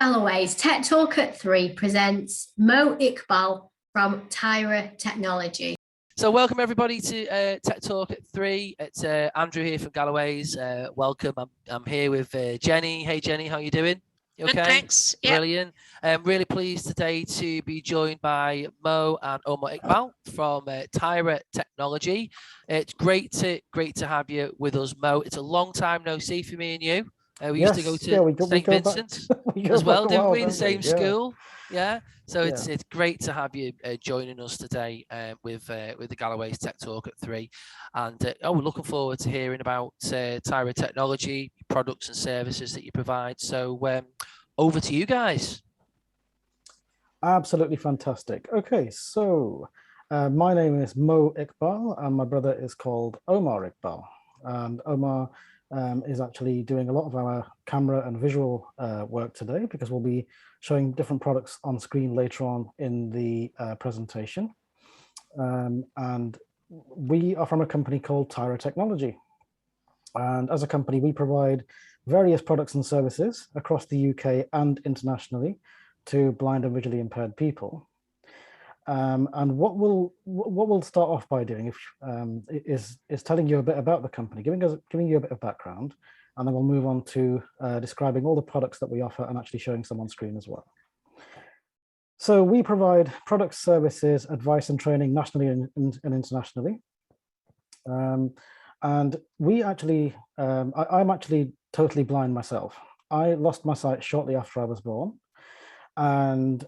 Galloway's Tech Talk at 3 presents Mo Iqbal from Taira Technology. So welcome everybody to Tech Talk at 3. It's Andrew here from Galloway's. Welcome. I'm here with Jenny. Hey Jenny, how you doing? You okay? Good, thanks. Yep. Brilliant. I'm really pleased today to be joined by Mo and Mo Iqbal from Taira Technology. It's great to have you with us, Mo. It's a long time no see for me and you. We used to go to St. Vincent as well, didn't we? The same school. Yeah. So it's great to have you joining us today with the Galloway's Tech Talk at 3. And we're looking forward to hearing about Taira Technology, products and services that you provide. So over to you guys. Absolutely fantastic. Okay, so my name is Mo Iqbal and my brother is called Omar Iqbal. And Omar is actually doing a lot of our camera and visual work today, because we'll be showing different products on screen later on in the presentation. And we are from a company called Taira Technology. And as a company, we provide various products and services across the UK and internationally to blind and visually impaired people. And what we'll start off by doing is telling you a bit about the company, giving you a bit of background, and then we'll move on to describing all the products that we offer and actually showing some on screen as well. So we provide products, services, advice and training nationally and internationally. And we actually, I'm actually totally blind myself. I lost my sight shortly after I was born. And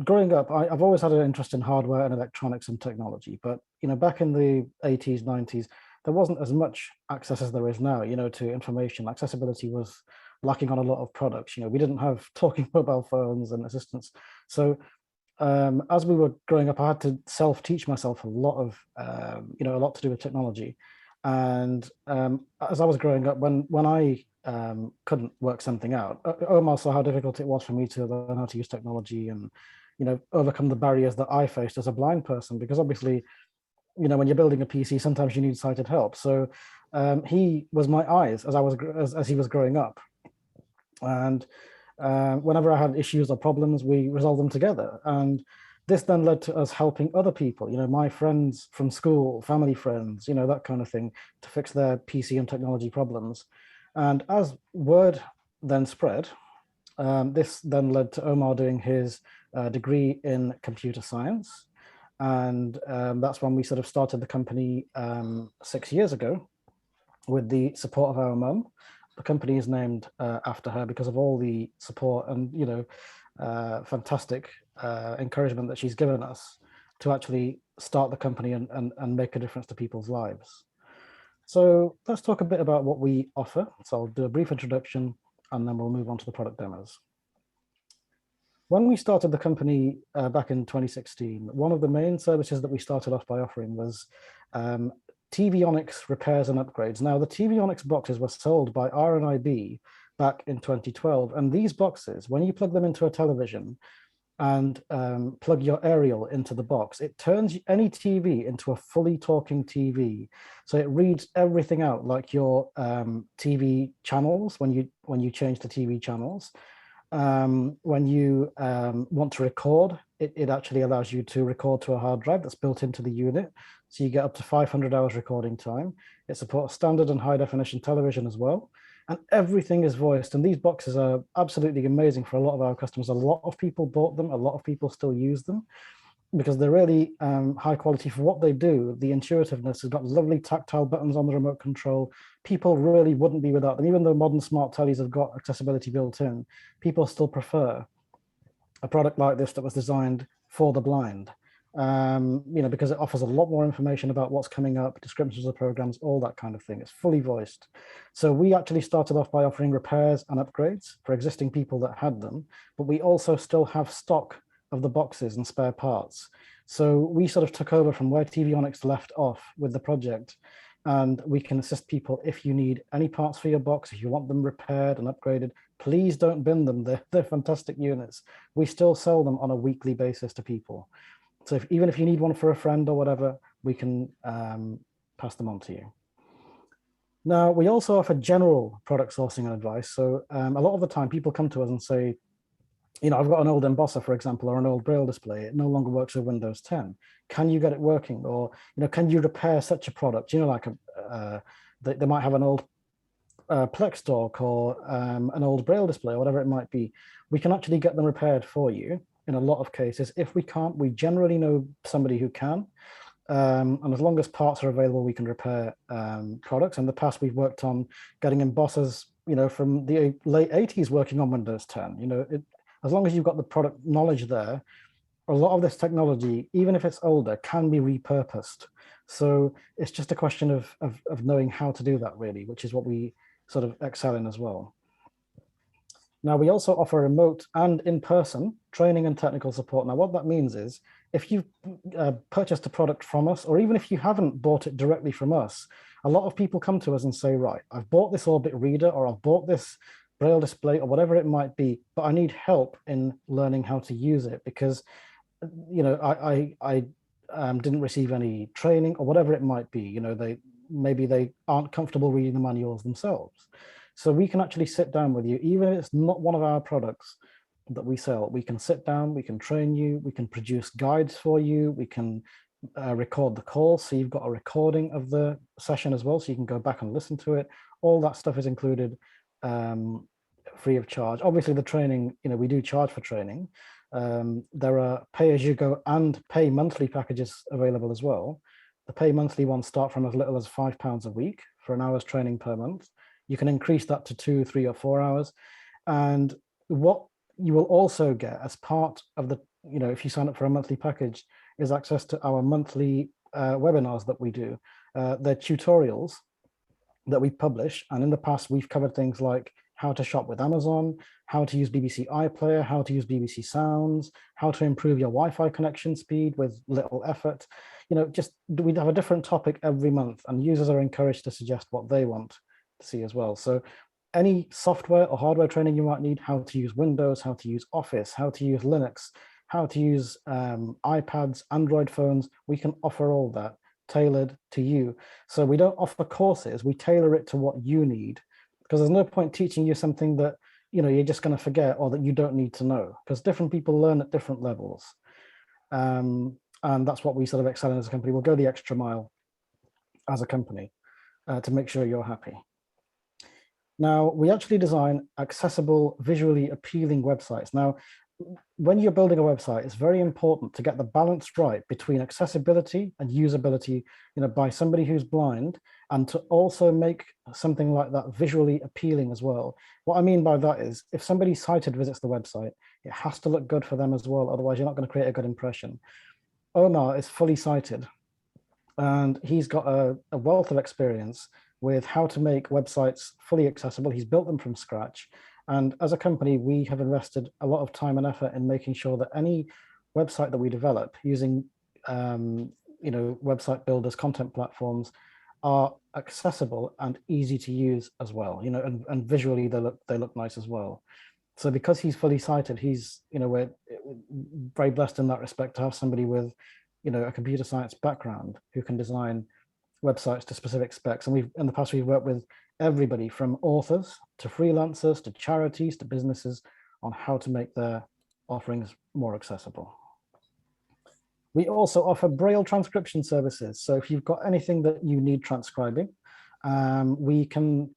growing up, I've always had an interest in hardware and electronics and technology, but back in the 80s, 90s, there wasn't as much access as there is now, to information. Accessibility was lacking on a lot of products. We didn't have talking mobile phones and assistants. So as we were growing up, I had to self-teach myself a lot of, a lot to do with technology. And as I was growing up, when I couldn't work something out, Omar saw how difficult it was for me to learn how to use technology and, overcome the barriers that I faced as a blind person, because obviously, when you're building a PC, sometimes you need sighted help. So he was my eyes as he was growing up. And whenever I had issues or problems, we resolved them together. And this then led to us helping other people, my friends from school, family friends, that kind of thing, to fix their PC and technology problems. And as word then spread, this then led to Omar doing his degree in computer science. And that's when we sort of started the company 6 years ago with the support of our mum. The company is named after her because of all the support and, fantastic encouragement that she's given us to actually start the company and make a difference to people's lives. So let's talk a bit about what we offer. So I'll do a brief introduction and then we'll move on to the product demos. When we started the company back in 2016, one of the main services that we started off by offering was TV Onyx repairs and upgrades. Now, the TV Onyx boxes were sold by R&IB back in 2012. And these boxes, when you plug them into a television and plug your aerial into the box, it turns any TV into a fully talking TV. So it reads everything out, like your TV channels when you change the TV channels. When you want to record, it actually allows you to record to a hard drive that's built into the unit. So you get up to 500 hours recording time. It supports standard and high definition television as well. And everything is voiced. And these boxes are absolutely amazing for a lot of our customers. A lot of people bought them. A lot of people still use them because they're really high quality for what they do. The intuitiveness has got lovely tactile buttons on the remote control. People really wouldn't be without them. Even though modern smart tellies have got accessibility built in, people still prefer a product like this that was designed for the blind. Because it offers a lot more information about what's coming up, descriptions of programs, all that kind of thing. It's fully voiced. So we actually started off by offering repairs and upgrades for existing people that had them, but we also still have stock of the boxes and spare parts. So we sort of took over from where TV Onyx left off with the project, and we can assist people if you need any parts for your box, if you want them repaired and upgraded. Please don't bin them. They're fantastic units. We still sell them on a weekly basis to people. So even if you need one for a friend or whatever, we can pass them on to you. Now, we also offer general product sourcing and advice. So a lot of the time people come to us and say, I've got an old embosser, for example, or an old Braille display. It no longer works with Windows 10. Can you get it working? Or, can you repair such a product? Like they might have an old Plextalk or an old Braille display or whatever it might be. We can actually get them repaired for you in a lot of cases. If we can't, we generally know somebody who can. And as long as parts are available, we can repair products. In the past, we've worked on getting embossers, from the late 80s working on Windows 10. As long as you've got the product knowledge there, a lot of this technology, even if it's older, can be repurposed. So it's just a question of knowing how to do that, really, which is what we sort of excel in as well. Now, we also offer remote and in-person training and technical support. Now, what that means is if you've purchased a product from us, or even if you haven't bought it directly from us, a lot of people come to us and say, right, I've bought this Orbit reader, or I've bought this Braille display, or whatever it might be, but I need help in learning how to use it because, I didn't receive any training or whatever it might be. Maybe they aren't comfortable reading the manuals themselves. So we can actually sit down with you, even if it's not one of our products that we sell. We can sit down, we can train you, we can produce guides for you, we can record the call, so you've got a recording of the session as well, so you can go back and listen to it. All that stuff is included free of charge. Obviously, the training, we do charge for training. There are pay-as-you-go and pay monthly packages available as well. The pay monthly ones start from as little as £5 a week for an hour's training per month. You can increase that to 2, 3, or 4 hours. And what you will also get as part of the, if you sign up for a monthly package, is access to our monthly webinars that we do. They're tutorials that we publish. And in the past, we've covered things like how to shop with Amazon, how to use BBC iPlayer, how to use BBC Sounds, how to improve your Wi-Fi connection speed with little effort. We'd have a different topic every month, and users are encouraged to suggest what they want to see as well. So any software or hardware training you might need, how to use Windows, how to use Office, how to use Linux, how to use iPads, Android phones, we can offer all that tailored to you. So we don't offer courses, we tailor it to what you need, because there's no point teaching you something that you're just going to forget or that you don't need to know, because different people learn at different levels. And that's what we sort of excel in as a company. We'll go the extra mile as a company to make sure you're happy. Now, we actually design accessible, visually appealing websites. Now, when you're building a website, it's very important to get the balance right between accessibility and usability, by somebody who's blind, and to also make something like that visually appealing as well. What I mean by that is, if somebody sighted visits the website, it has to look good for them as well. Otherwise, you're not going to create a good impression. Omar is fully sighted, and he's got a wealth of experience with how to make websites fully accessible. He's built them from scratch. And as a company, we have invested a lot of time and effort in making sure that any website that we develop using, website builders, content platforms, are accessible and easy to use as well. And visually they look nice as well. So because he's fully sighted, he's, we're very blessed in that respect to have somebody with, a computer science background who can design websites to specific specs. And in the past, we've worked with everybody from authors to freelancers to charities to businesses on how to make their offerings more accessible. We also offer Braille transcription services. So if you've got anything that you need transcribing, we can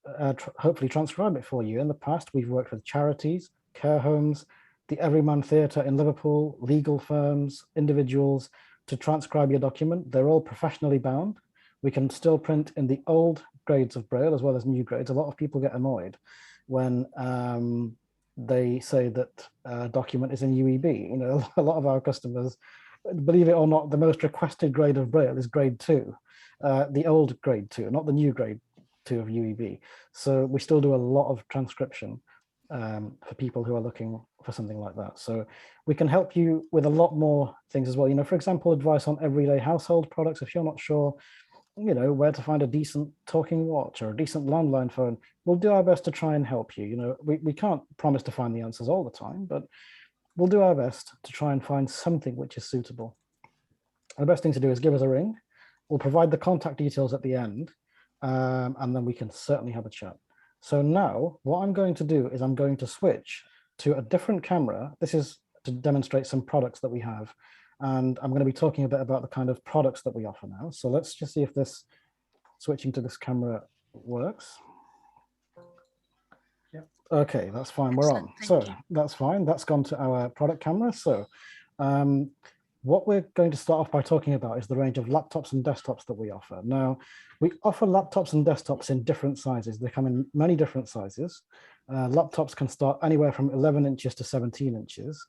hopefully transcribe it for you. In the past, we've worked with charities, care homes, the Everyman Theatre in Liverpool, legal firms, individuals to transcribe your document. They're all professionally bound. We can still print in the old grades of Braille as well as new grades. A lot of people get annoyed when they say that a document is in UEB. A lot of our customers, believe it or not, the most requested grade of Braille is grade 2, the old grade 2, not the new grade 2 of UEB. So we still do a lot of transcription for people who are looking for something like that. So we can help you with a lot more things as well. For example, advice on everyday household products. If you're not sure, where to find a decent talking watch or a decent landline phone, we'll do our best to try and help you. We can't promise to find the answers all the time, but we'll do our best to try and find something which is suitable. And the best thing to do is give us a ring. We'll provide the contact details at the end. and then we can certainly have a chat. So now what I'm going to do is I'm going to switch to a different camera. This is to demonstrate some products that we have. And I'm going to be talking a bit about the kind of products that we offer now. So let's just see if this switching to this camera works. Yep. Okay, that's fine. We're on. So that's fine. That's gone to our product camera. So what we're going to start off by talking about is the range of laptops and desktops that we offer. Now, we offer laptops and desktops in different sizes. They come in many different sizes. Laptops can start anywhere from 11 inches to 17 inches.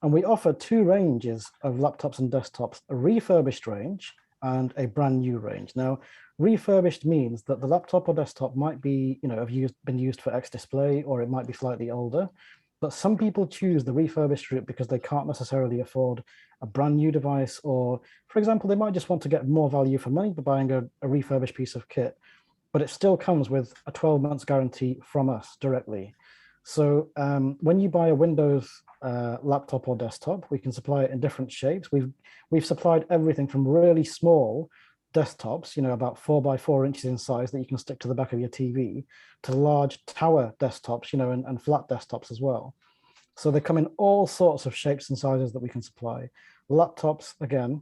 And we offer two ranges of laptops and desktops, a refurbished range and a brand new range. Now, refurbished means that the laptop or desktop might be, been used for X display, or it might be slightly older. But some people choose the refurbished route because they can't necessarily afford a brand new device, or, for example, they might just want to get more value for money by buying a refurbished piece of kit, but it still comes with a 12 months guarantee from us directly. So when you buy a Windows laptop or desktop, we can supply it in different shapes. We've supplied everything from really small desktops, about 4 by 4 inches in size that you can stick to the back of your TV, to large tower desktops, and flat desktops as well. So they come in all sorts of shapes and sizes that we can supply. Laptops, again,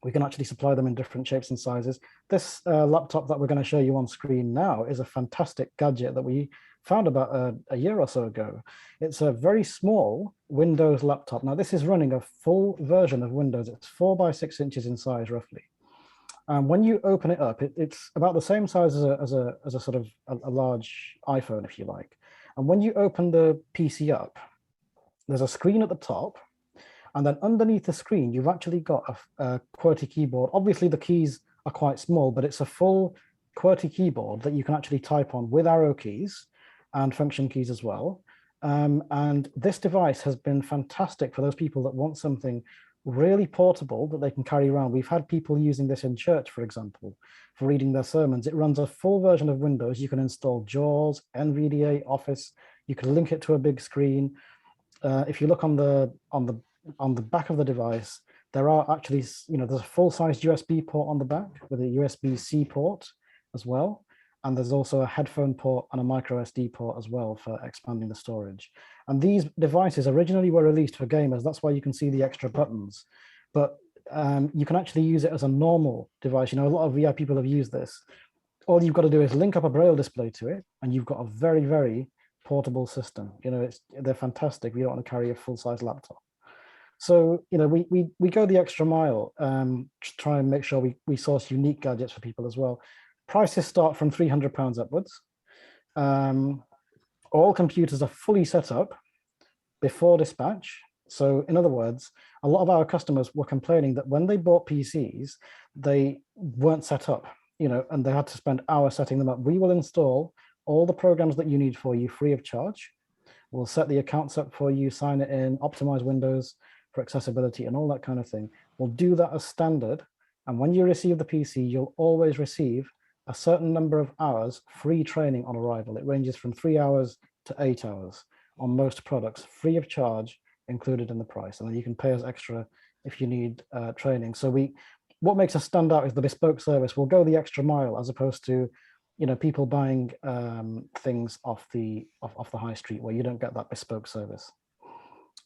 we can actually supply them in different shapes and sizes. This laptop that we're going to show you on screen now is a fantastic gadget that we found about a year or so ago. It's a very small Windows laptop. Now, this is running a full version of Windows. It's 4 by 6 inches in size, roughly. And when you open it up, it's about the same size as a sort of a large iPhone, if you like. And when you open the PC up, there's a screen at the top. And then underneath the screen, you've actually got a QWERTY keyboard. Obviously, the keys are quite small, but it's a full QWERTY keyboard that you can actually type on with arrow keys and function keys as well. And this device has been fantastic for those people that want something really portable that they can carry around. We've had people using this in church, for example, for reading their sermons. It runs a full version of Windows. You can install JAWS, NVDA, Office. You can link it to a big screen. If you look on the back of the device, there are actually, there's a full-size USB port on the back with a USB-C port as well. And there's also a headphone port and a micro SD port as well for expanding the storage. And these devices originally were released for gamers. That's why you can see the extra buttons. But you can actually use it as a normal device. A lot of VI people have used this. All you've got to do is link up a Braille display to it, and you've got a very, very portable system. They're fantastic. We don't want to carry a full-size laptop. So, we go the extra mile to try and make sure we source unique gadgets for people as well. Prices start from £300 upwards. All computers are fully set up before dispatch. So in other words, a lot of our customers were complaining that when they bought PCs, they weren't set up, and they had to spend hours setting them up. We will install all the programs that you need for you free of charge. We'll set the accounts up for you, sign it in, optimize Windows for accessibility and all that kind of thing. We'll do that as standard. And when you receive the PC, you'll always receive a certain number of hours free training on arrival. It ranges from 3 hours to 8 hours on most products, free of charge, included in the price. And then you can pay us extra if you need training. So what makes us stand out is the bespoke service. We'll go the extra mile as opposed to, people buying things off the high street where you don't get that bespoke service.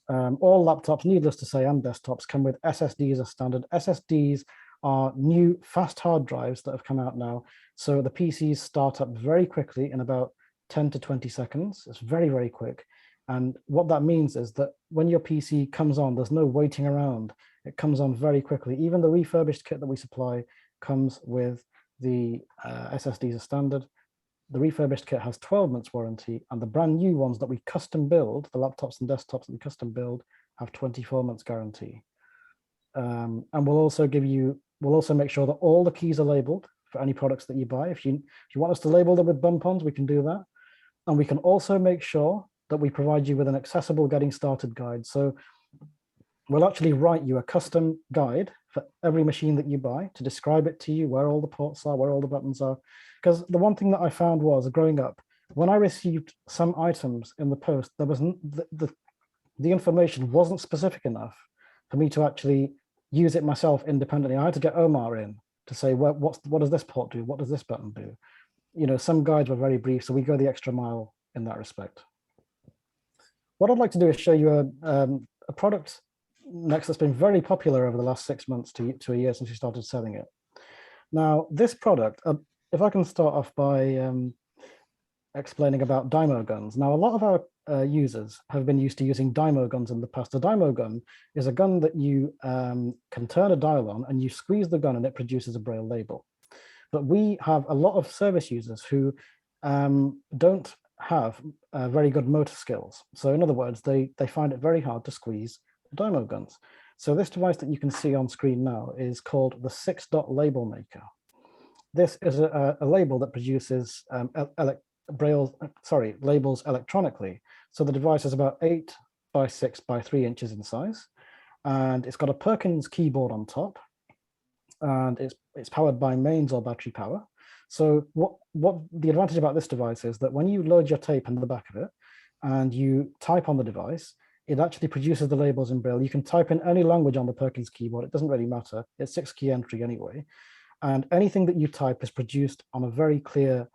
All laptops, needless to say, and desktops come with SSDs as standard. SSDs are new fast hard drives that have come out now. So the PCs start up very quickly in about 10 to 20 seconds. It's very, very quick. And what that means is that when your PC comes on, there's no waiting around. It comes on very quickly. Even the refurbished kit that we supply comes with the SSDs as standard. The refurbished kit has 12 months warranty, and the brand new ones that we custom build, the laptops and desktops that we custom build, have 24 months guarantee. And we'll also make sure that all the keys are labeled for any products that you buy. If you want us to label them with bump-ons, we can do that. And we can also make sure that we provide you with an accessible getting started guide. So we'll actually write you a custom guide for every machine that you buy to describe it to you, where all the ports are, where all the buttons are. Because the one thing that I found was, growing up, when I received some items in the post, there was the information wasn't specific enough for me to actually use it myself independently. I had to get Omar in to say, well, what does this port do? What does this button do? You know, some guides were very brief, so we go the extra mile in that respect. What I'd like to do is show you a product next that's been very popular over the last 6 months to a year since we started selling it. Now, this product, if I can start off by explaining about dymo guns. Now, a lot of our users have been used to using dymo guns in the past. A dymo gun is a gun that you can turn a dial on and you squeeze the gun and it produces a Braille label. But we have a lot of service users who don't have very good motor skills. So in other words, they find it very hard to squeeze the dymo guns. So this device that you can see on screen now is called the 6-dot label maker. This is a label that produces labels electronically. So the device is about 8 by 6 by 3 inches in size, and it's got a Perkins keyboard on top, and it's powered by mains or battery power. So what the advantage about this device is that when you load your tape in the back of it and you type on the device, it actually produces the labels in Braille. You can type in any language on the Perkins keyboard. It doesn't really matter. It's 6-key entry anyway. And anything that you type is produced on a very clear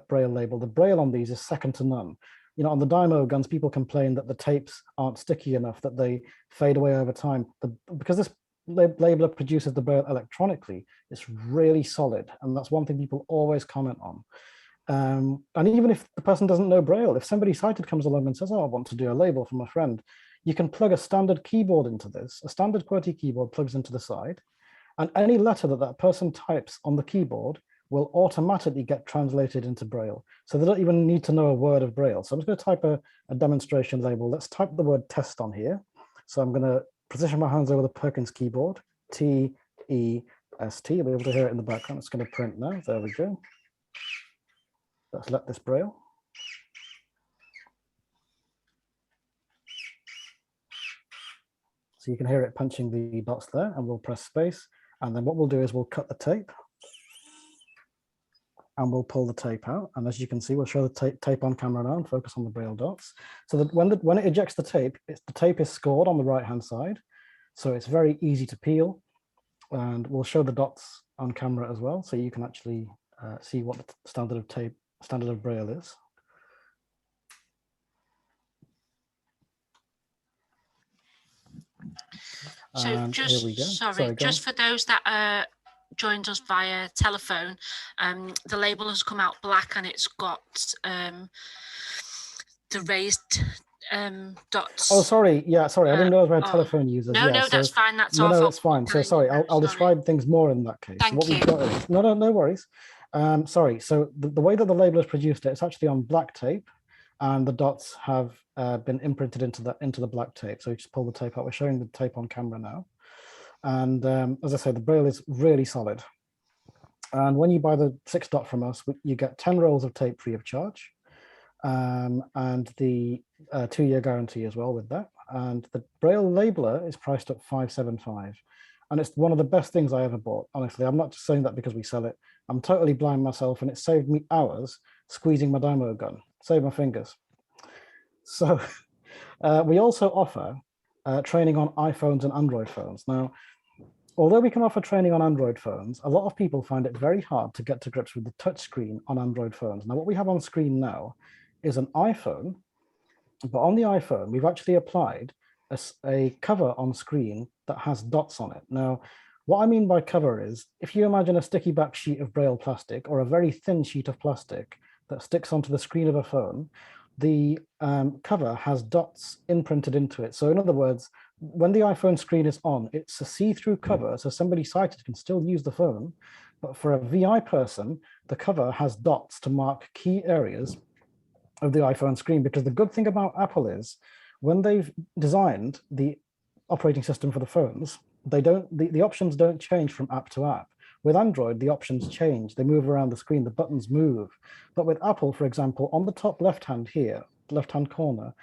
Braille label. The Braille on these is second to none. You know, on the dymo guns, people complain that the tapes aren't sticky enough, that they fade away over time. Because this labeler produces the Braille electronically, it's really solid. And that's one thing people always comment on. And even if the person doesn't know Braille, if somebody sighted comes along and says, oh, I want to do a label for my friend, you can plug a standard keyboard into this. A standard QWERTY keyboard plugs into the side, and any letter that that person types on the keyboard will automatically get translated into Braille. So they don't even need to know a word of Braille. So I'm just going to type a demonstration label. Let's type the word test on here. So I'm going to position my hands over the Perkins keyboard, T-E-S-T. You'll be able to hear it in the background. It's going to print now. There we go. Let's let this Braille. So you can hear it punching the dots there, and we'll press space. And then what we'll do is we'll cut the tape and we'll pull the tape out. And as you can see, we'll show the tape on camera now and focus on the Braille dots. So that when it ejects the tape is scored on the right-hand side. So it's very easy to peel. And we'll show the dots on camera as well. So you can actually see what the standard of Braille is. So and just, here we go. sorry just for those that joined us via telephone, the label has come out black and it's got the raised dots. Oh, sorry. Yeah, sorry. I didn't know we had telephone users. No, yeah, no, that's fine. That's no, our fault. that's fine. So sorry, I'll describe things more in that case. Thank What you. we've got is, no worries. Sorry. So the way that the label is produced, it's actually on black tape, and the dots have been imprinted into the black tape. So you just pull the tape out. We're showing the tape on camera now. And as I say, the Braille is really solid. And when you buy the 6-dot from us, you get 10 rolls of tape free of charge, and the 2-year guarantee as well with that. And the Braille labeler is priced at $575. And it's one of the best things I ever bought, honestly. I'm not just saying that because we sell it. I'm totally blind myself, and it saved me hours squeezing my dymo gun, saved my fingers. So we also offer training on iPhones and Android phones. Now, although we can offer training on Android phones, a lot of people find it very hard to get to grips with the touchscreen on Android phones. Now, what we have on screen now is an iPhone, but on the iPhone, we've actually applied a cover on screen that has dots on it. Now, what I mean by cover is, if you imagine a sticky back sheet of Braille plastic or a very thin sheet of plastic that sticks onto the screen of a phone, the cover has dots imprinted into it. So in other words, when the iPhone screen is on, it's a see-through cover, so somebody sighted can still use the phone. But for a VI person, the cover has dots to mark key areas of the iPhone screen. Because the good thing about Apple is, when they've designed the operating system for the phones, the options don't change from app to app. With Android, the options change. They move around the screen, the buttons move. But with Apple, for example, on the top left-hand here, left-hand corner,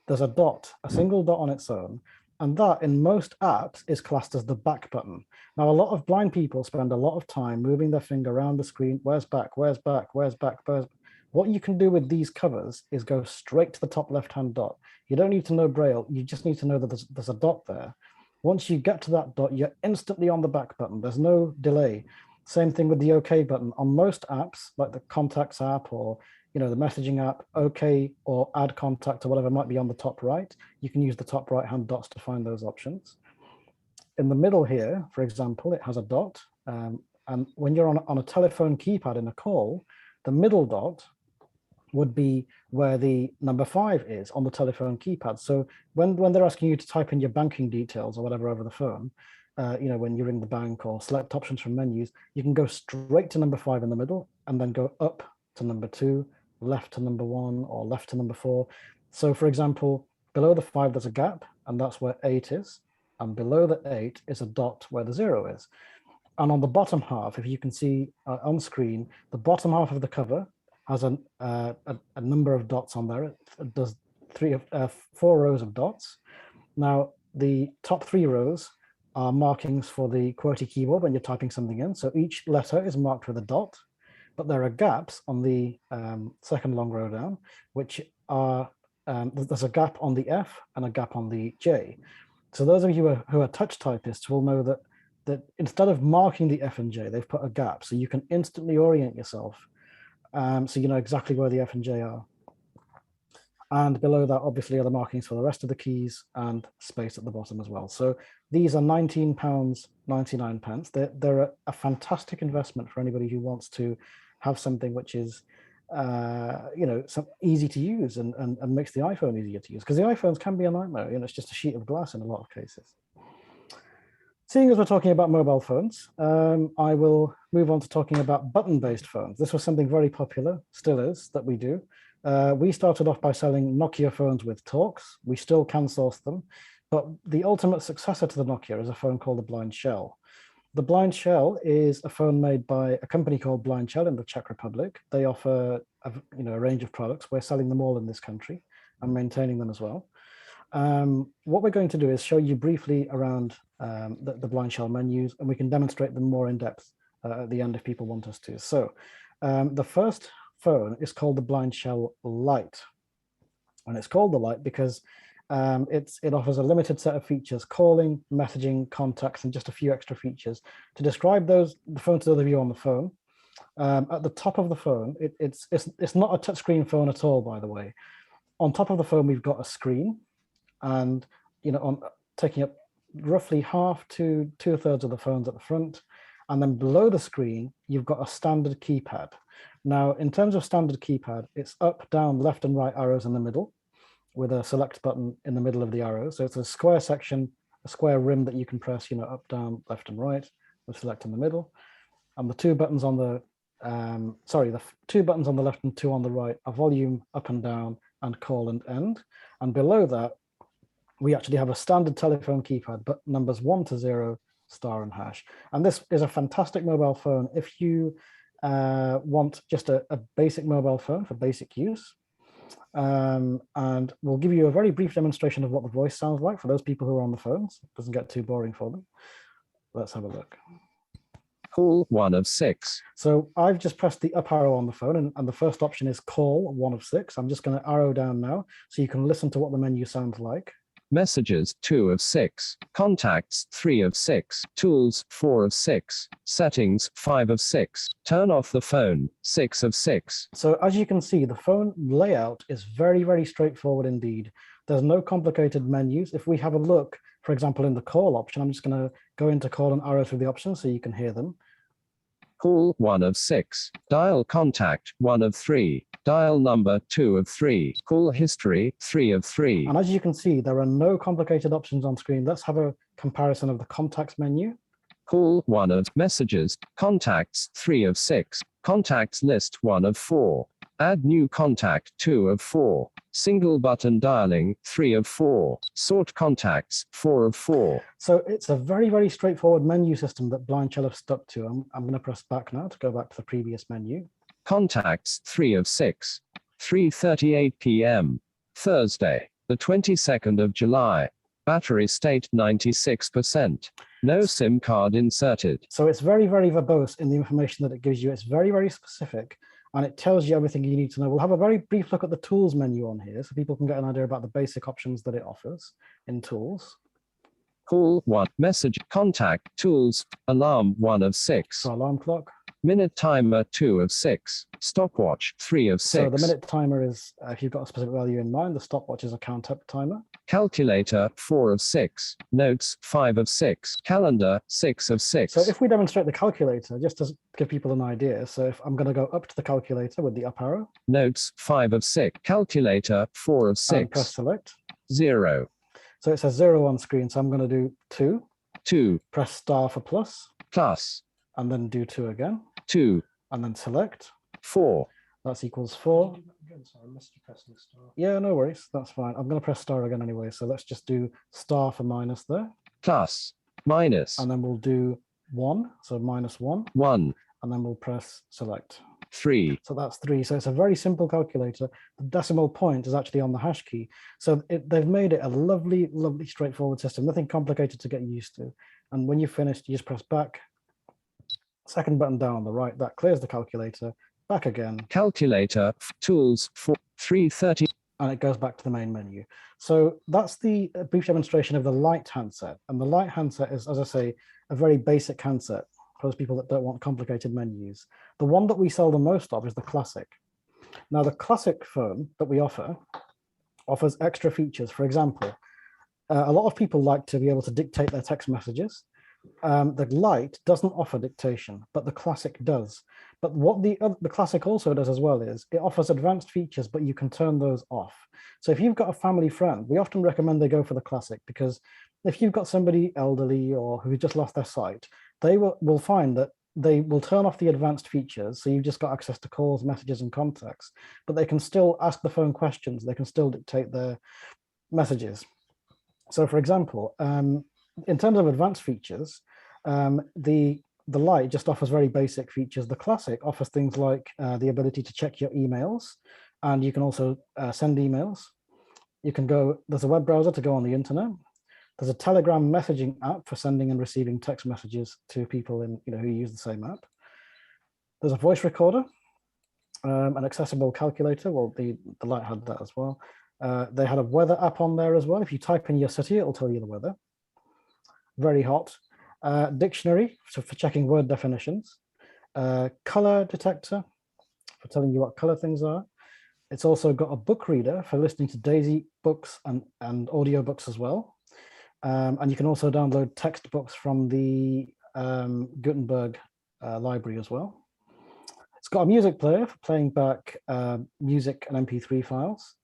there's a dot, a single dot on its own. And that, in most apps, is classed as the back button. Now, a lot of blind people spend a lot of time moving their finger around the screen. Where's back? Where's back? Where's back? What you can do with these covers is go straight to the top left-hand dot. You don't need to know Braille. You just need to know that there's a dot there. Once you get to that dot, you're instantly on the back button. There's no delay. Same thing with the OK button. On most apps, like the Contacts app or the messaging app, OK or Add Contact or whatever might be on the top right. You can use the top right-hand dots to find those options. In the middle here, for example, it has a dot. And when you're on a telephone keypad in a call, the middle dot would be where the number 5 is on the telephone keypad. So when they're asking you to type in your banking details or whatever over the phone, when you ring the bank or select options from menus, you can go straight to number 5 in the middle and then go up to number 2, left to number 1, or left to number 4. So for example, below the 5, there's a gap, and that's where 8 is. And below the 8 is a dot where the 0 is. And on the bottom half, if you can see on screen, the bottom half of the cover has a number of dots on there. It does 4 rows of dots. Now, the top 3 rows are markings for the QWERTY keyboard when you're typing something in. So each letter is marked with a dot, but there are gaps on the second long row down, which are, there's a gap on the F and a gap on the J. So those of you who are touch typists will know that instead of marking the F and J, they've put a gap, so you can instantly orient yourself. So you know exactly where the F and J are. And below that, obviously, are the markings for the rest of the keys and space at the bottom as well. So these are £19.99. They're a fantastic investment for anybody who wants to have something which is, easy to use and makes the iPhone easier to use. Because the iPhones can be a nightmare. It's just a sheet of glass in a lot of cases. Seeing as we're talking about mobile phones, I will move on to talking about button-based phones. This was something very popular, still is, that we do. We started off by selling Nokia phones with talks. We still can source them, but the ultimate successor to the Nokia is a phone called the Blind Shell. The Blind Shell is a phone made by a company called Blind Shell in the Czech Republic. They offer a range of products. We're selling them all in this country and maintaining them as well. What we're going to do is show you briefly around the Blind Shell menus, and we can demonstrate them more in depth at the end if people want us to. So the first phone is called the Blind Shell Lite, and it's called the Lite because it offers a limited set of features: calling, messaging, contacts, and just a few extra features. To describe the phone to those of you on the phone, at the top of the phone, it's not a touchscreen phone at all, by the way. On top of the phone, we've got a screen, and taking up roughly half to 2/3 of the phones at the front, and then below the screen, you've got a standard keypad. Now, in terms of standard keypad, it's up, down, left, and right arrows in the middle, with a select button in the middle of the arrow. So it's a square section, a square rim that you can press, up, down, left, and right, with select in the middle. And the 2 buttons on the, the 2 buttons on the left and 2 on the right are volume, up and down, and call and end. And below that, we actually have a standard telephone keypad, but numbers 1 to 0, star and hash. And this is a fantastic mobile phone if you want just a basic mobile phone for basic use. And we'll give you a very brief demonstration of what the voice sounds like for those people who are on the phones. It doesn't get too boring for them. Let's have a look. Call 1 of 6. So I've just pressed the up arrow on the phone, and the first option is call 1 of 6. I'm just going to arrow down now so you can listen to what the menu sounds like. Messages 2 of 6. Contacts 3 of 6. Tools 4 of 6. Settings 5 of 6. Turn off the phone 6 of 6. So as you can see, the phone layout is very, very straightforward indeed. There's no complicated menus. If we have a look, for example, in the call option, I'm just going to go into call and arrow through the options so you can hear them. Call 1 of 6. Dial contact 1 of 3. Dial number 2 of 3. Call history 3 of 3. And as you can see, there are no complicated options on screen. Let's have a comparison of the contacts menu. Call 1 of messages. Contacts 3 of 6. Contacts list 1 of 4. Add new contact 2 of 4. Single button dialing 3 of 4. Sort contacts 4 of 4. So it's a very, very straightforward menu system that Blind Shell have stuck to. I'm going to press back now to go back to the previous menu. Contacts 3 of 6. 3:38 p.m. Thursday, the 22nd of July. Battery state 96%. No SIM card inserted. So it's very, very verbose in the information that it gives you. It's very, very specific, and it tells you everything you need to know. We'll have a very brief look at the tools menu on here so people can get an idea about the basic options that it offers in tools. Call 1, message, contact, tools, alarm 1 of 6, So alarm clock. minute timer 2 of 6, stopwatch 3 of 6. So the minute timer is, if you've got a specific value in mind, the stopwatch is a count up timer. Calculator 4 of 6, notes 5 of 6, calendar 6 of 6. So if we demonstrate the calculator, just to give people an idea, so if I'm going to go up to the calculator with the up arrow. Notes 5 of 6, calculator 4 of And press 6, select. 0, So it says 0 on screen, so I'm going to do 2, 2, press star for plus, plus, and then do 2 again, 2, and then select. 4, That's equals 4. Yeah, no worries, that's fine. I'm going to press star again anyway, so let's just do star for minus there, plus, minus, and then we'll do 1, so minus 1, 1, and then we'll press select. 3, So that's 3. So it's a very simple calculator. The decimal point is actually on the hash key. So they've made it a lovely, lovely, straightforward system. Nothing complicated to get used to. And when you've finished, you just press back. Second button down on the right, that clears the calculator. Back again. calculator, tools, 4, 330. And it goes back to the main menu. So that's the brief demonstration of the light handset. And the light handset is, as I say, a very basic handset for those people that don't want complicated menus. The one that we sell the most of is the Classic. Now, the Classic phone that we offers extra features. For example, a lot of people like to be able to dictate their text messages. The Lite doesn't offer dictation, but the Classic does. But what the Classic also does as well is it offers advanced features, but you can turn those off. So if you've got a family friend, we often recommend they go for the Classic, because if you've got somebody elderly or who just lost their sight, they will find that they will turn off the advanced features. So you've just got access to calls, messages, and contacts, but they can still ask the phone questions. They can still dictate their messages. So for example, in terms of advanced features, the Lite just offers very basic features. The Classic offers things like the ability to check your emails, and you can also send emails. You can there's a web browser to go on the internet. There's a Telegram messaging app for sending and receiving text messages to people who use the same app. There's a voice recorder, an accessible calculator. Well, the Lite had that as well. They had a weather app on there as well. If you type in your city, it'll tell you the weather. Very hot. Dictionary for checking word definitions. Color detector for telling you what color things are. It's also got a book reader for listening to Daisy books and audiobooks as well. And you can also download textbooks from the Gutenberg library as well. It's got a music player for playing back music and MP3 files.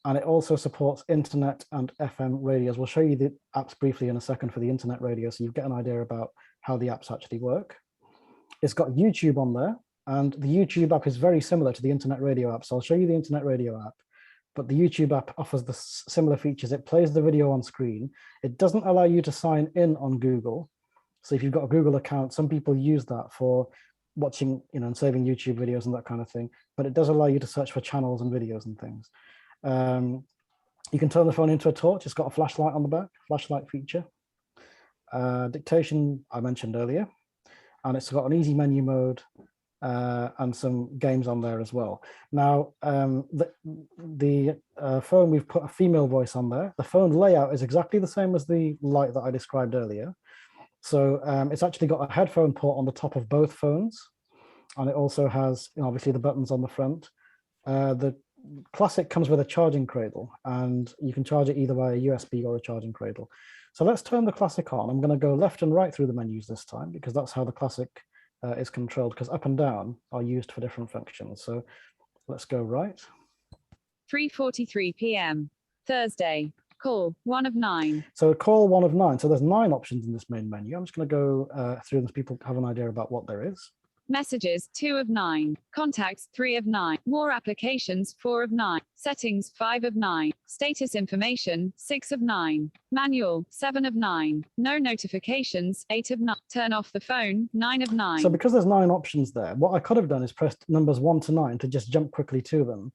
And it also supports internet and FM radios. We'll show you the apps briefly in a second for the internet radio, so you get an idea about how the apps actually work. It's got YouTube on there, and the YouTube app is very similar to the internet radio app. So I'll show you the internet radio app, but the YouTube app offers the similar features. It plays the video on screen. It doesn't allow you to sign in on Google. So if you've got a Google account, some people use that for watching, and saving YouTube videos and that kind of thing, but it does allow you to search for channels and videos and things. You can turn the phone into a torch. It's got a flashlight on the back, flashlight feature. Dictation, I mentioned earlier, and it's got an easy menu mode and some games on there as well. Now, the phone, we've put a female voice on there. The phone layout is exactly the same as the Lite that I described earlier. So it's actually got a headphone port on the top of both phones, and it also has, obviously, the buttons on the front. The Classic comes with a charging cradle, and you can charge it either by a USB or a charging cradle. So let's turn the Classic on. I'm going to go left and right through the menus this time, because that's how the Classic is controlled, because up and down are used for different functions. So let's go right. 3:43 p.m. Thursday. Call 1 of 9. So call 1 of 9. So there's 9 options in this main menu. I'm just going to go through them so people have an idea about what there is. Messages 2 of 9. Contacts 3 of 9. More applications 4 of 9. Settings 5 of 9. Status information 6 of 9. Manual 7 of 9. No notifications 8 of 9. Turn off the phone 9 of 9. So because there's 9 options there, what I could have done is pressed numbers 1 to 9 to just jump quickly to them.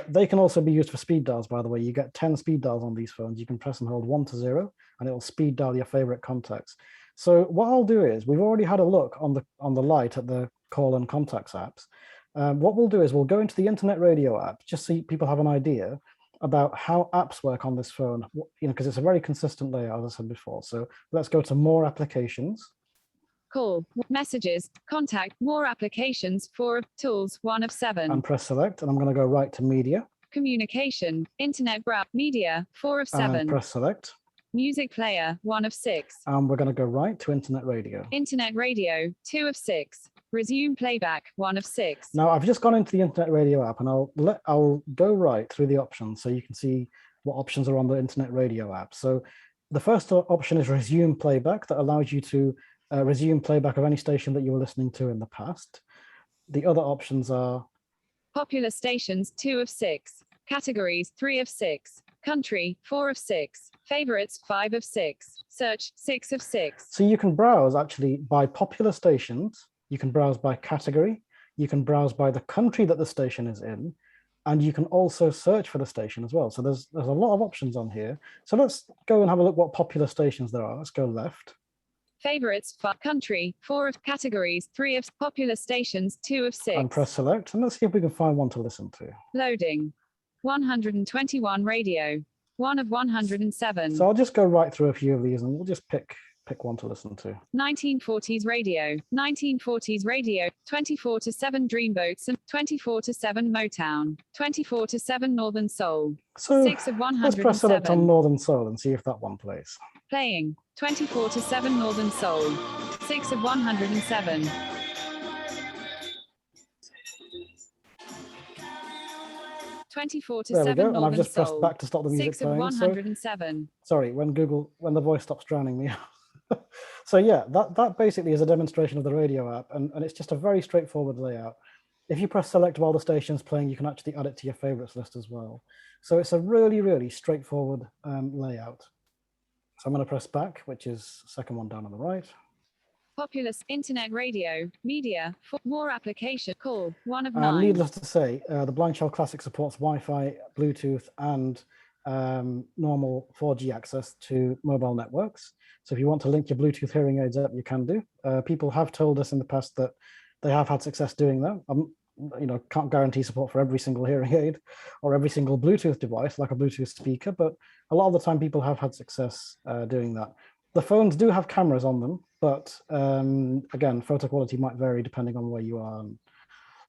They can also be used for speed dials, by the way. You get 10 speed dials on these phones. You can press and hold 1 to 0, and it'll speed dial your favorite contacts. So what I'll do is, we've already had a look on the Lite at the call and contacts apps. What we'll do is we'll go into the internet radio app, just so people have an idea. about how apps work on this phone, because it's a very consistent layout, as I said before. So let's go to more applications. Call, messages, contact, more applications, 4 of tools, 1 of 7. And press select, and I'm going to go right to media. Communication, internet browse, media, 4 of 7. And press select. Music player, 1 of 6. And we're going to go right to internet radio. Internet radio, 2 of 6. Resume playback, 1 of 6. Now I've just gone into the internet radio app, and I'll go right through the options so you can see what options are on the internet radio app. So the first option is resume playback, that allows you to resume playback of any station that you were listening to in the past. The other options are popular stations, 2 of 6. Categories, 3 of 6. Country, 4 of 6. Favorites, 5 of 6. Search, 6 of 6. So you can browse actually by popular stations, you can browse by category, you can browse by the country that the station is in, and you can also search for the station as well. So there's a lot of options on here. So let's go and have a look what popular stations there are. Let's go left. Favorites, 5. Country, 4 of. Categories, 3 of. Popular stations, 2 of 6. And press select, and let's see if we can find one to listen to. Loading. 121 radio, 1 of 107. So I'll just go right through a few of these, and we'll just pick one to listen to. 1940s radio, 1940s radio, 24 to 7 Dreamboats, and 24 to 7 Motown, 24 to 7 Northern Soul. So 6 of 107. let's press select on Northern Soul and see if that one plays. Playing 24 to 7 Northern Soul, 6 of 107. There we 24 to go, 7 and I've Northern just pressed Soul, back to stop the music 6 of playing. 107. Sorry, when the voice stops drowning me out. So yeah, that basically is a demonstration of the radio app, and it's just a very straightforward layout. If you press select while the station's playing, you can actually add it to your favorites list as well. So it's a really, really straightforward layout. So I'm going to press back, which is the second one down on the right. Populous, internet radio, media, for more application, call, 1 of 9. Needless to say, the Blind Shell Classic supports Wi-Fi, Bluetooth, and normal 4G access to mobile networks. So if you want to link your Bluetooth hearing aids up, you can do. People have told us in the past that they have had success doing that. Can't guarantee support for every single hearing aid or every single Bluetooth device, like a Bluetooth speaker, but a lot of the time people have had success doing that. The phones do have cameras on them, but again, photo quality might vary depending on where you are and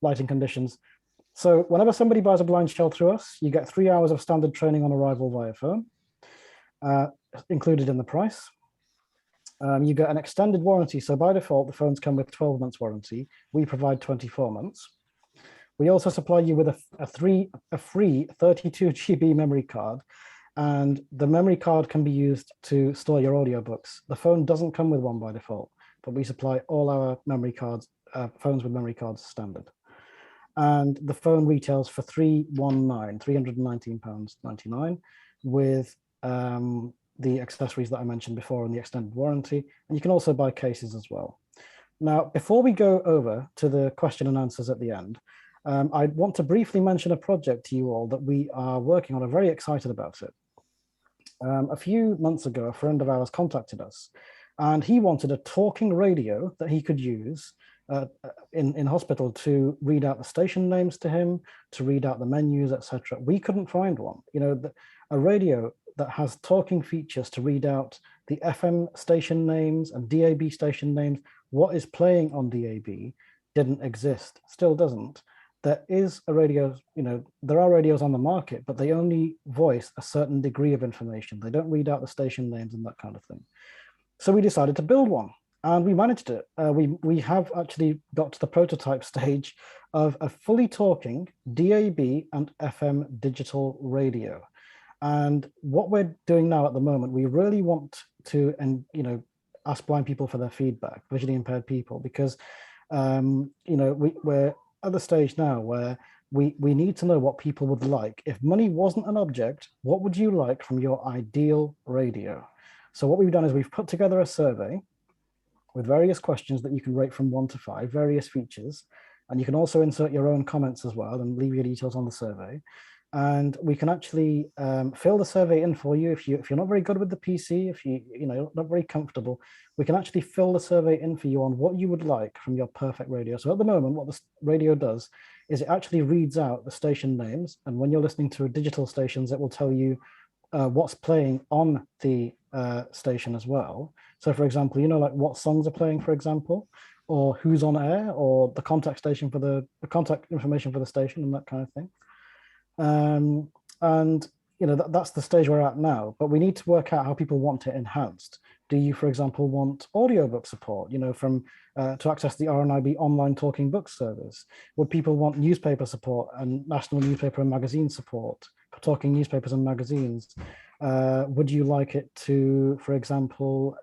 lighting conditions. So whenever somebody buys a Blind Shell through us, you get 3 hours of standard training on arrival via phone, included in the price. You get an extended warranty. So by default, the phones come with 12 months warranty. We provide 24 months. We also supply you with a free 32 GB memory card, and the memory card can be used to store your audiobooks. The phone doesn't come with one by default, but we supply all our memory cards, phones with memory cards standard. And the phone retails for £319.99 with the accessories that I mentioned before and the extended warranty. And you can also buy cases as well. Now, before we go over to the question and answers at the end, I want to briefly mention a project to you all that we are working on. I'm very excited about it. A few months ago, a friend of ours contacted us, and he wanted a talking radio that he could use in hospital to read out the station names to him, to read out the menus, etc. We couldn't find one. A radio that has talking features to read out the FM station names and DAB station names, what is playing on DAB, didn't exist, still doesn't. There is a radio, there are radios on the market, but they only voice a certain degree of information. They don't read out the station names and that kind of thing. So we decided to build one, and we managed it. We have actually got to the prototype stage of a fully talking DAB and FM digital radio. And what we're doing now at the moment, we really want to, ask blind people for their feedback, visually impaired people, because, we're at the stage now where we need to know what people would like. If money wasn't an object, what would you like from your ideal radio? So what we've done is we've put together a survey with various questions that you can rate from 1 to 5, various features, and you can also insert your own comments as well and leave your details on the survey. and we can actually fill the survey in for you. If you're not very good with the PC, if you're not very comfortable, we can actually fill the survey in for you on what you would like from your perfect radio. So at the moment, what the radio does is it actually reads out the station names, and when you're listening to digital stations, it will tell you what's playing on the station as well. So for example, like what songs are playing, for example, or who's on air, or the contact station for the contact information for the station, and that kind of thing. And that's the stage we're at now, but we need to work out how people want it enhanced. Do you, for example, want audiobook support, from to access the RNIB online talking book service? Would people want newspaper support and national newspaper and magazine support for talking newspapers and magazines? Would you like it to, for example,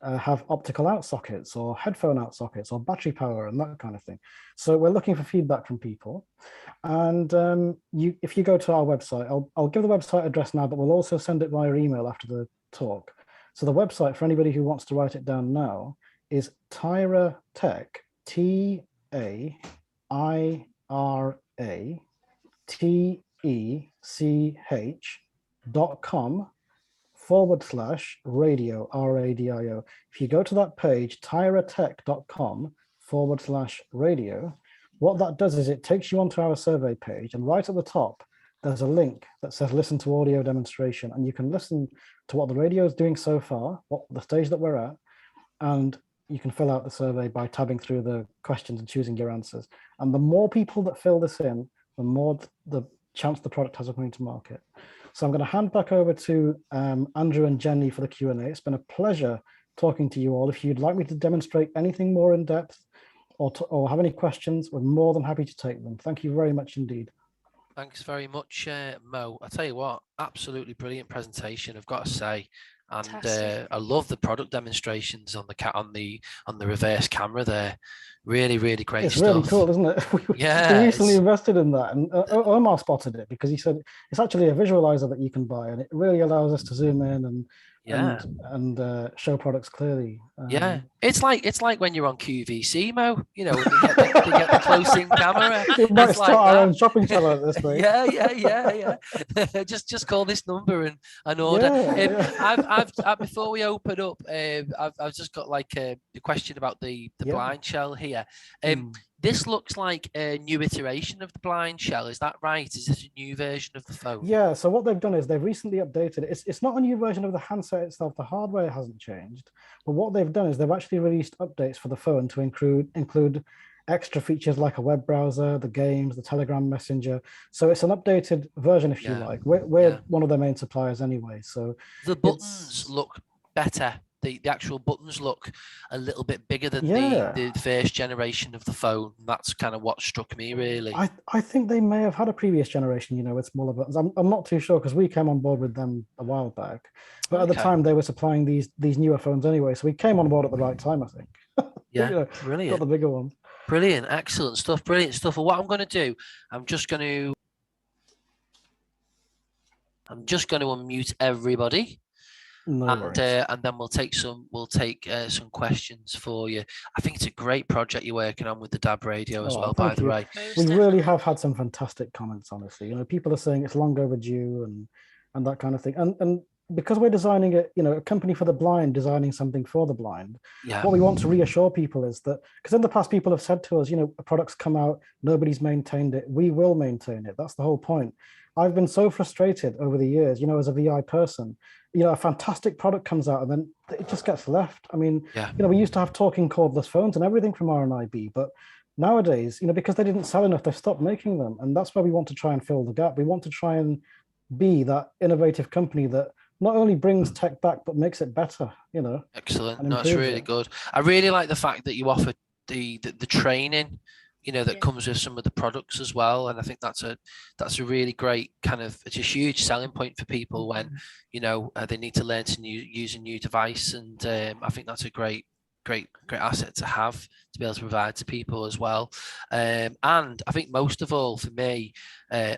have optical out sockets or headphone out sockets or battery power and that kind of thing? So we're looking for feedback from people. And if you go to our website, I'll give the website address now, but we'll also send it via email after the talk. So the website, for anybody who wants to write it down now, is Taira Tech, TAIRATech.com/radio, RADIO. If you go to that page, tairatech.com/radio, what that does is it takes you onto our survey page, and right at the top, there's a link that says listen to audio demonstration, and you can listen to what the radio is doing so far, what the stage that we're at, and you can fill out the survey by tabbing through the questions and choosing your answers. And the more people that fill this in, the more the chance the product has of coming to market. So I'm going to hand back over to Andrew and Jenny for the Q&A. It's been a pleasure talking to you all. If you'd like me to demonstrate anything more in depth or have any questions, we're more than happy to take them. Thank you very much indeed. Thanks very much, Mo. I tell you what, absolutely brilliant presentation, I've got to say. And I love the product demonstrations on the reverse camera there. Really, really great it's stuff. It's really cool, isn't it? We recently invested in that, and Omar spotted it because he said it's actually a visualizer that you can buy, and it really allows us to zoom in and show products clearly. It's like when you're on QVC, Mo. When you get the close-in camera. We might start our own shopping channel at this rate. Yeah. just call this number and order. I've before we open up, I've just got like a question about the blind shell here. This looks like a new iteration of the blind shell. Is that right? Is this a new version of the phone? Yeah, so what they've done is they've recently updated it. It's not a new version of the handset itself. The hardware hasn't changed. But what they've done is they've actually released updates for the phone to include extra features like a web browser, the games, the Telegram Messenger. So it's an updated version, if you like. We're one of their main suppliers anyway. So the buttons look better. The actual buttons look a little bit bigger than the first generation of the phone. That's kind of what struck me, really. I think they may have had a previous generation, with smaller buttons. I'm not too sure because we came on board with them a while back. But at the time, they were supplying these newer phones anyway. So we came on board at the right time, I think. Yeah, brilliant. Got the bigger one. Brilliant, excellent stuff, brilliant stuff. And what I'm going to do, I'm just going to unmute everybody. And then we'll take some questions for you. I think it's a great project you're working on with the DAB radio as well, by the way. We really have had some fantastic comments, honestly. People are saying it's long overdue and that kind of thing. And because we're designing it, a company for the blind, designing something for the blind, what we want to reassure people is that, because in the past people have said to us, products come out, nobody's maintained it, we will maintain it. That's the whole point. I've been so frustrated over the years, as a VI person, a fantastic product comes out and then it just gets left. I mean, we used to have talking cordless phones and everything from RNIB, but nowadays, because they didn't sell enough, they stopped making them. And that's where we want to try and fill the gap. We want to try and be that innovative company that not only brings tech back, but makes it better, Excellent. No, that's really good. I really like the fact that you offer the training, that comes with some of the products as well. And I think that's a really great it's a huge selling point for people when, they need to learn to use a new device. And I think that's a great great asset to have to be able to provide to people as well. And I think most of all for me,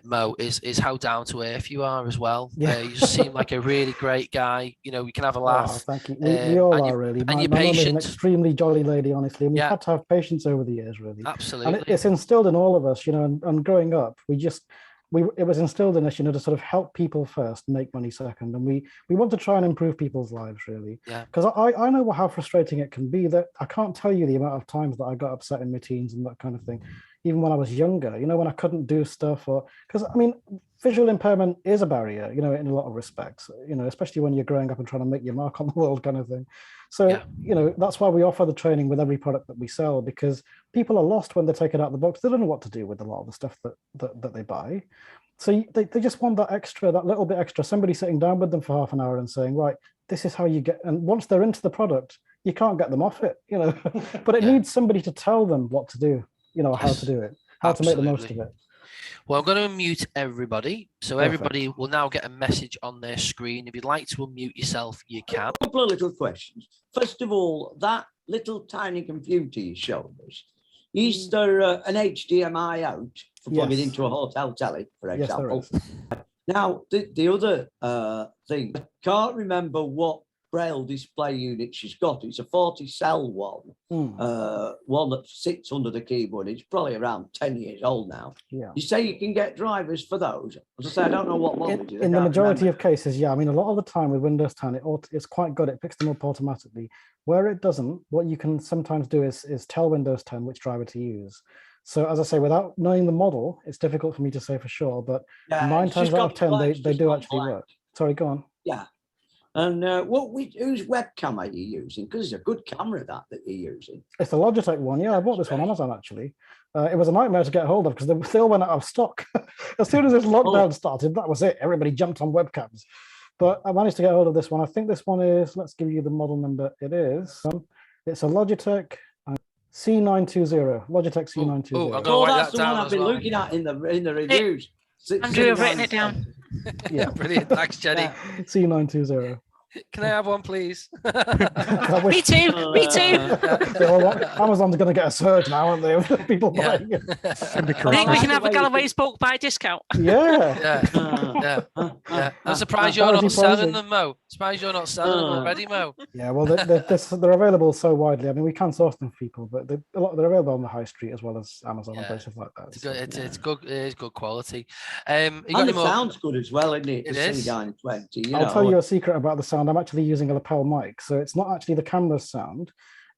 Mo, is how down to earth you are as well. Yeah. You just seem like a really great guy. You know, we can have a laugh. Oh, thank you. We all and are you- really. and My you're mum is an patient. extremely jolly lady, honestly, and we've Yeah. had to have patience over the years, really. Absolutely. And it's instilled in all of us, you know. And growing up, it was instilled in us, you know, to sort of help people first, make money second, and we want to try and improve people's lives, really. Yeah. Because I know how frustrating it can be. That I can't tell you the amount of times that I got upset in my teens and that kind of thing, even when I was younger. You know, when I couldn't do stuff, or because I mean, visual impairment is a barrier, you know, in a lot of respects. You know, especially when you're growing up and trying to make your mark on the world, kind of thing. So Yeah. you know, that's why we offer the training with every product that we sell, because people are lost when they take it out of the box. They don't know what to do with a lot of the stuff that they buy. So they just want that little bit extra, somebody sitting down with them for half an hour and saying, right, this is how you get, and once they're into the product, you can't get them off it, you know, but it Yeah. needs somebody to tell them what to do, you know, how Yes. to do it, how to make the most of Absolutely. it. Well, I'm going to unmute everybody. So Perfect. everybody will now get a message on their screen. If you'd like to unmute yourself, you can. A couple of little questions. First of all, that little tiny computer you showed us, is there an HDMI out for plugging Yes. into a hotel telly, for Yes, there example? is. Now, the other thing, I can't remember what Braille display unit she's got. It's a 40-cell one, one that sits under the keyboard. It's probably around 10 years old now. Yeah. You say you can get drivers for those? As I say, I don't know what model it is. I In the can't majority remember. of cases, yeah. I mean, a lot of the time with Windows 10, it's quite good. It picks them up automatically. Where it doesn't, what you can sometimes do is tell Windows 10 which driver to use. So as I say, without knowing the model, it's difficult for me to say for sure, but Yeah, 9 it's times just out of got 10, blanks, they just do gone actually blank. work. Sorry, go on. Yeah. And whose webcam are you using? Because it's a good camera that you're using. It's the Logitech one. Yeah, I bought this one on Amazon, actually. It was a nightmare to get hold of because they still went out of stock. As soon as this lockdown started, that was it. Everybody jumped on webcams. But I managed to get hold of this one. I think this one is, let's give you the model number. It's a Logitech C920. Logitech C920. I'm gonna Oh, write that's that the one down I've as been well. looking at in the reviews. Andrew, I've written it down. Yeah. Brilliant. Thanks, Jenny. Yeah. C920. Can I have one, please? I wish- Me too. Me too. Yeah, well, Amazon's going to get a surge now, aren't they? With people Yeah. buying it. I think we can have a Galloway's bulk buy discount. Yeah. Yeah. Yeah. I'm surprised you're Parity not selling pricing. them, Mo. Surprised you're not selling them already, Mo. Yeah, well, they're available so widely. I mean, we can source them for people, but they're available on the high street as well as Amazon and Yeah. places like that. It's so, good. It's yeah. good. It is good quality. You got And any the more? sound's good as well, isn't it? It The is. C920. You I'll know. tell you a secret about the sound. I'm actually using a lapel mic, so it's not actually the camera's sound.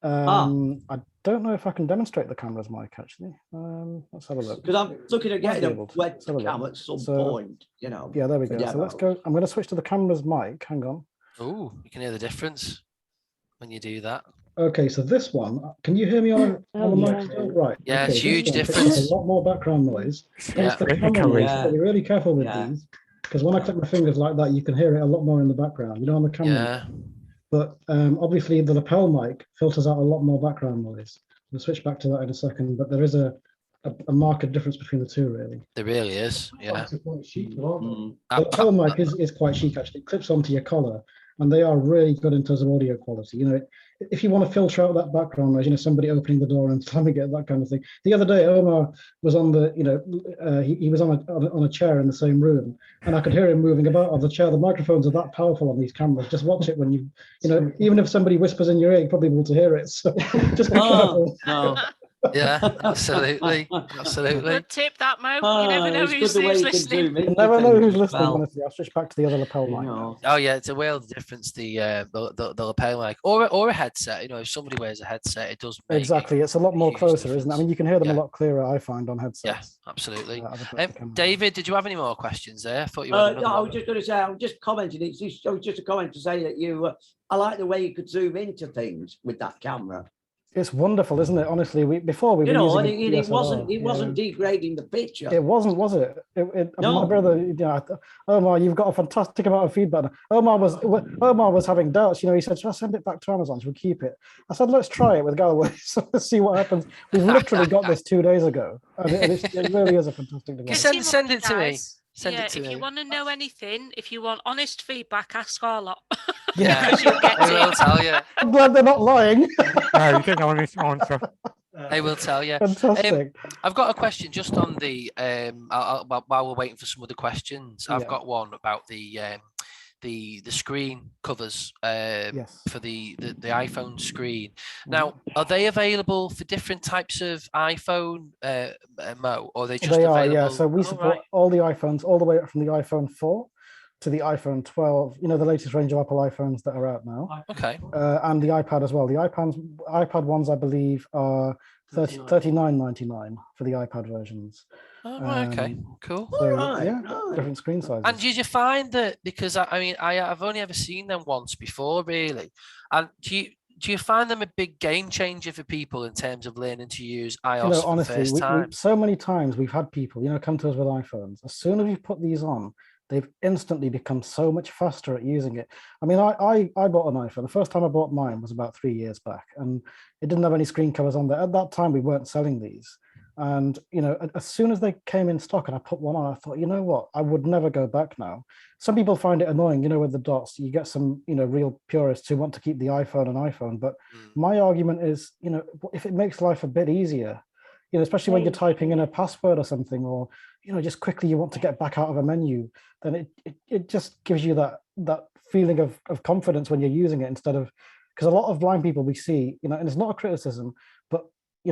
I don't know if I can demonstrate the camera's mic, actually. Let's have a look. Because I'm looking at getting a Able to. webcam Let's have a look. at some So- point, you know. Yeah, there we for go. So let's demos. go. I'm going to switch to the camera's mic. Hang on. Oh, you can hear the difference when you do that. Okay, so this one, can you hear me on the mic still? Right. Yeah, okay, it's this huge one picks up difference. A lot more background noise. Yeah. The camera noise, Yeah. so be really careful with Yeah. these, because when I click my fingers like that, you can hear it a lot more in the background, you know, on the camera. Yeah. But obviously the lapel mic filters out a lot more background noise. We'll switch back to that in a second, but there is a marked difference between the two, really. There really is. Yeah. Mm. The lapel mic is quite chic, actually. It clips onto your collar, and they are really good in terms of audio quality. You know, if you want to filter out that background noise, you know, somebody opening the door and slamming it, that kind of thing. The other day, Omar was on the, you know, he was on a chair in the same room, and I could hear him moving about on the chair. The microphones are that powerful on these cameras. Just watch it when you know, even if somebody whispers in your ear, you're probably able to hear it. So just be careful. No. Yeah. Absolutely. Absolutely. Good tip, that Mo. You never know it's who's good the way you can listening. zoom You into never know things who's as listening, well, honestly. I'll switch back to the other lapel you mic. know. Oh yeah, it's a world of difference. The lapel mic or a headset. You know, if somebody wears a headset, it does make Exactly, it's a lot more huge closer, isn't it? I difference. mean, you can hear them Yeah. a lot clearer, I find, on Yeah, headsets. absolutely. as opposed to camera. David, did you have any more questions there? I thought you had No, another I one. was just going to say, I was just commenting. It was just a comment to say that you, I like the way you could zoom into things with that camera. It's wonderful, isn't it? Honestly, before we You were know, and using a it wasn't DSLR, degrading the picture. yeah. It wasn't, was it? My No. brother, you know, Omar, you've got a fantastic amount of feedback. Omar was having doubts. You know, he said, "Should I send it back to Amazon? Should we keep it?" I said, "Let's try it with Galloway. So let's see what happens." We've literally got this 2 days ago, and it really is a fantastic device. Send it to me. Send Yeah, it to if me. you want to know anything, if you want honest feedback, ask Scarlett. Yeah, Because you'll get they will it. tell you. I'm glad they're not lying. No, you get the honest answer. They will tell you. Fantastic. I've got a question just on the while we're waiting for some other questions. I've Yeah. got one about the screen covers Yes. for the iPhone screen. Now, are they available for different types of iPhone, Mo, or are they just They available? are, yeah. So we Oh, support right. all the iPhones, all the way up from the iPhone 4 to the iPhone 12, the latest range of Apple iPhones that are out now. Okay. And the iPad as well. The iPad ones, I believe, are $39.99 for the iPad versions. Oh, right, okay, cool. So Alright, yeah, right. different screen sizes. And did you find that, because I've only ever seen them once before, really, and do you find them a big game changer for people in terms of learning to use iOS for the honestly, first time? so many times we've had people, come to us with iPhones. As soon as you've put these on, they've instantly become so much faster at using it. I mean, I bought an iPhone. The first time I bought mine was about 3 years back, and it didn't have any screen covers on there. At that time, we weren't selling these. And, as soon as they came in stock and I put one on, I thought, you know what, I would never go back now. Some people find it annoying, with the dots. You get some, real purists who want to keep the iPhone an iPhone. But my argument is, if it makes life a bit easier, especially when you're typing in a password or something, or, just quickly you want to get back out of a menu, then it just gives you that feeling of confidence when you're using it, instead of, because a lot of blind people we see, and it's not a criticism, but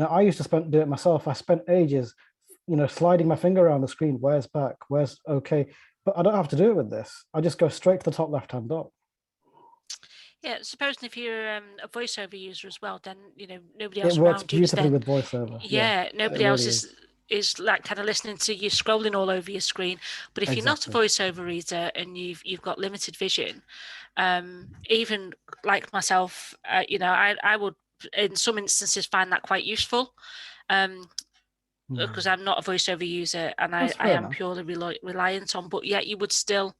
I used to do it myself. I spent ages, sliding my finger around the screen. Where's back? Where's okay? But I don't have to do it with this. I just go straight to the top left-hand dot. Yeah, supposing if you're a voiceover user as well, then nobody It else works around you is beautifully then. with voiceover. Yeah, nobody it else really is like kind of listening to you scrolling all over your screen. But if you're not a Exactly. voiceover reader and you've got limited vision, even like myself, I would in some instances find that quite useful. Because I'm not a voiceover user and I That's fair am enough. purely reliant on, but yet you would still,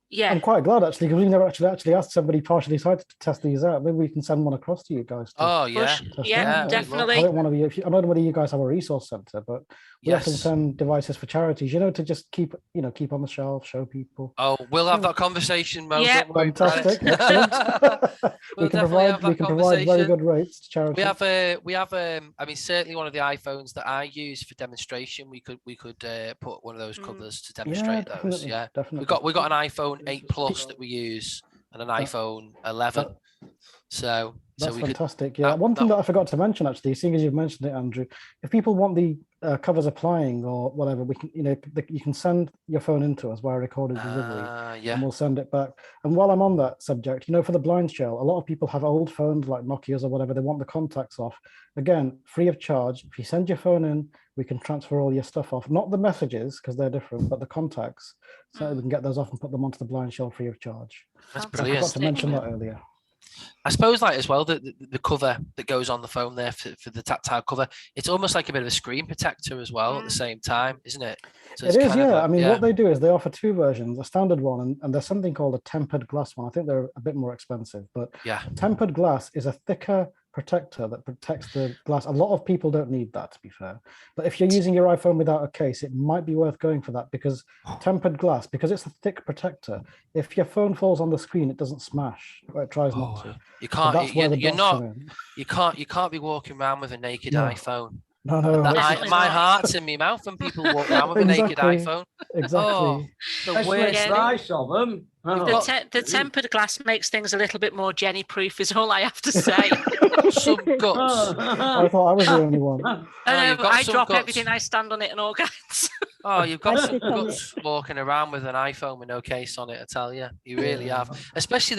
yeah. I'm quite glad actually, because we never actually asked somebody partially sighted to test these out. Maybe we can send one across to you guys. Oh yeah, test yeah, them. definitely. I don't want to be. I don't know whether you guys have a resource center, but we often Yes. send devices for charities. To just keep on the shelf, show people. Oh, we'll have that conversation, Mo. Yeah. Don't worry about it. Fantastic. Excellent. We'll we can definitely have provide. We that can provide very conversation. good rates to charity. We have I mean, certainly one of the iPhones that I use for demonstration, we could put one of those covers to demonstrate those. Yeah, definitely. we got an iPhone 8 Plus that we use and an iPhone 11. So That's we fantastic. Yeah, one thing that I forgot to mention actually, seeing as you've mentioned it, Andrew, if people want the covers applying or whatever, we can, you can send your phone into us via recorded delivery, and we'll send it back. And while I'm on that subject, for the blind shell, a lot of people have old phones like Nokia's or whatever. They want the contacts off. Again, free of charge. If you send your phone in, we can transfer all your stuff off. Not the messages because they're different, but the contacts. So we can get those off and put them onto the blind shell free of charge. That's I brilliant. forgot to mention that earlier. I suppose like as well the cover that goes on the phone there for the tactile cover, it's almost like a bit of a screen protector as well at the same time, isn't it? So It is, yeah. I mean, what they do is they offer two versions, a standard one, and there's something called a tempered glass one. I think they're a bit more expensive, but tempered glass is a thicker protector that protects the glass. A lot of people don't need that, to be fair. But if you're using your iPhone without a case, it might be worth going for that, because tempered glass, because it's a thick protector, if your phone falls on the screen, it doesn't smash, or it tries not to. You can't. So You can't be walking around with a naked iPhone. No. My heart's in my mouth when people walk around with a naked iPhone. Exactly. Oh, the worst price of them. The tempered glass makes things a little bit more Jenny-proof, is all I have to say. Some guts. I thought I was the only one. I drop everything, I stand on it and all kinds. Oh, you've got some guts walking around with an iPhone with no case on it. I tell you, you really have. Especially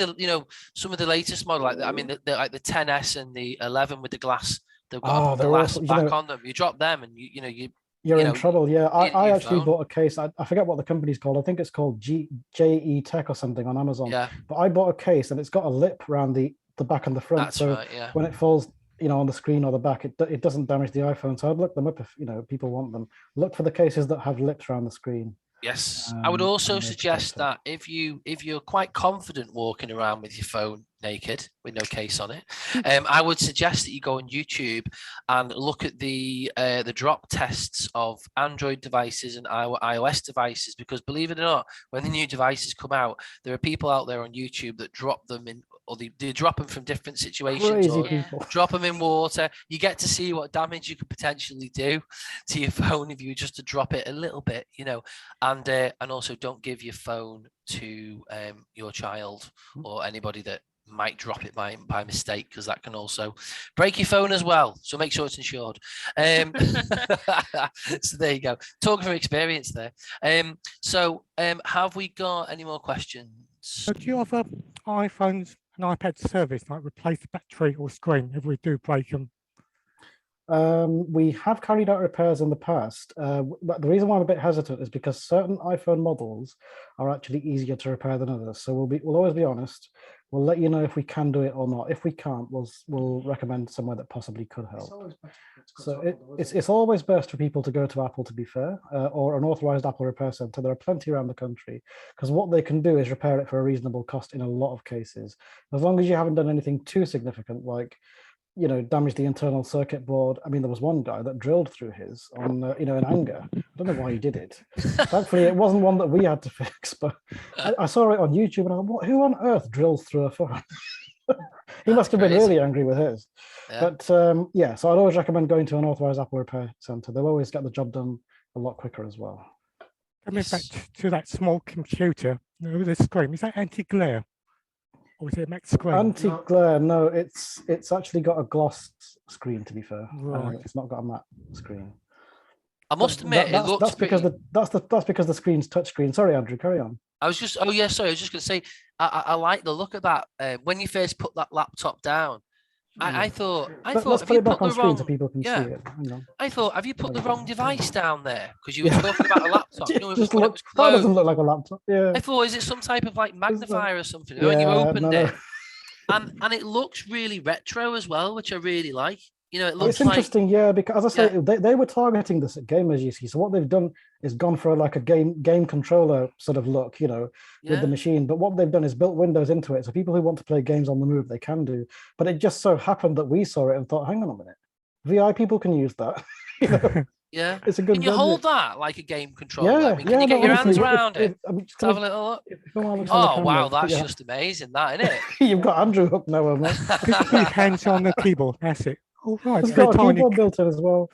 some of the latest model, like the like the 10s and the 11 with the glass. They've got the glass back on them. You drop them, and you're in trouble. Yeah, I actually bought a case. I forget what the company's called. I think it's called JE Tech or something on Amazon. Yeah. But I bought a case, and it's got a lip around the back and the front. That's so right, yeah. when it falls, on the screen or the back, it doesn't damage the iPhone. So I'd look them up if people want them. Look for the cases that have lips around the screen. Yes, I would also and they suggest protect that if you're quite confident walking around with your phone naked with no case on it, I would suggest that you go on YouTube and look at the drop tests of Android devices and iOS devices, because believe it or not, when the new devices come out, there are people out there on YouTube that drop them in, or they drop them from different situations, Crazy or people. drop them in water. You get to see what damage you could potentially do to your phone if you were just to drop it a little bit, you know. And also don't give your phone to your child or anybody that might drop it by mistake, because that can also break your phone as well. So make sure it's insured. So there you go. Talking from experience there. Have we got any more questions? So do you offer iPhones and iPad service, like replace the battery or screen if we do break them? We have carried out repairs in the past, but the reason why I'm a bit hesitant is because certain iPhone models are actually easier to repair than others. So we'll always be honest. We'll let you know if we can do it or not. If we can't, we'll recommend somewhere that possibly could help. So it's always best for people to go to Apple, to be fair, or an authorized Apple repair center. There are plenty around the country, because what they can do is repair it for a reasonable cost in a lot of cases, as long as you haven't done anything too significant, like, you know, damage the internal circuit board. I mean, there was one guy that drilled through his on, in anger. I don't know why he did it. Thankfully, it wasn't one that we had to fix, but I saw it on YouTube and I thought, who on earth drills through a phone? He must have been really angry with his. Yeah. But yeah, so I'd always recommend going to an authorized Apple repair center. They'll always get the job done a lot quicker as well. Coming back to that small computer with a screen, is that anti-glare? Or is it a matte screen? Anti-glare, no, it's actually got a gloss screen, to be fair. Right. It's not got a matte screen. I must admit, it looks that's because that's because the screen's touchscreen. Sorry, Andrew, carry on. I was just, sorry, I was just going to say, I like the look of that. When you first put that laptop down, I thought, let's put it back on screen so people can see it. I thought, have you put the wrong device down there? Because you were talking about a laptop. You know, that doesn't look like a laptop. Yeah. I thought, is it some type of like magnifier or something? When you opened it, and it looks really retro as well, which I really like. You know, it looks interesting, yeah, because as I say, they were targeting this at gamers, you see. So what they've done is gone for like a game controller sort of look, you know, with the machine. But what they've done is built Windows into it. So people who want to play games on the move, they can do. But it just so happened that we saw it and thought, hang on a minute, VI people can use that. You know? Yeah, it's a good. Can you hold that like a game controller? Yeah, I mean, can you get your hands around it? Just have a little look. Oh wow, that's just amazing, that, isn't it? You've got Andrew hooked now, mate. Put your hands on the keyboard. That's it. Oh, right. It's got a keyboard built in as well.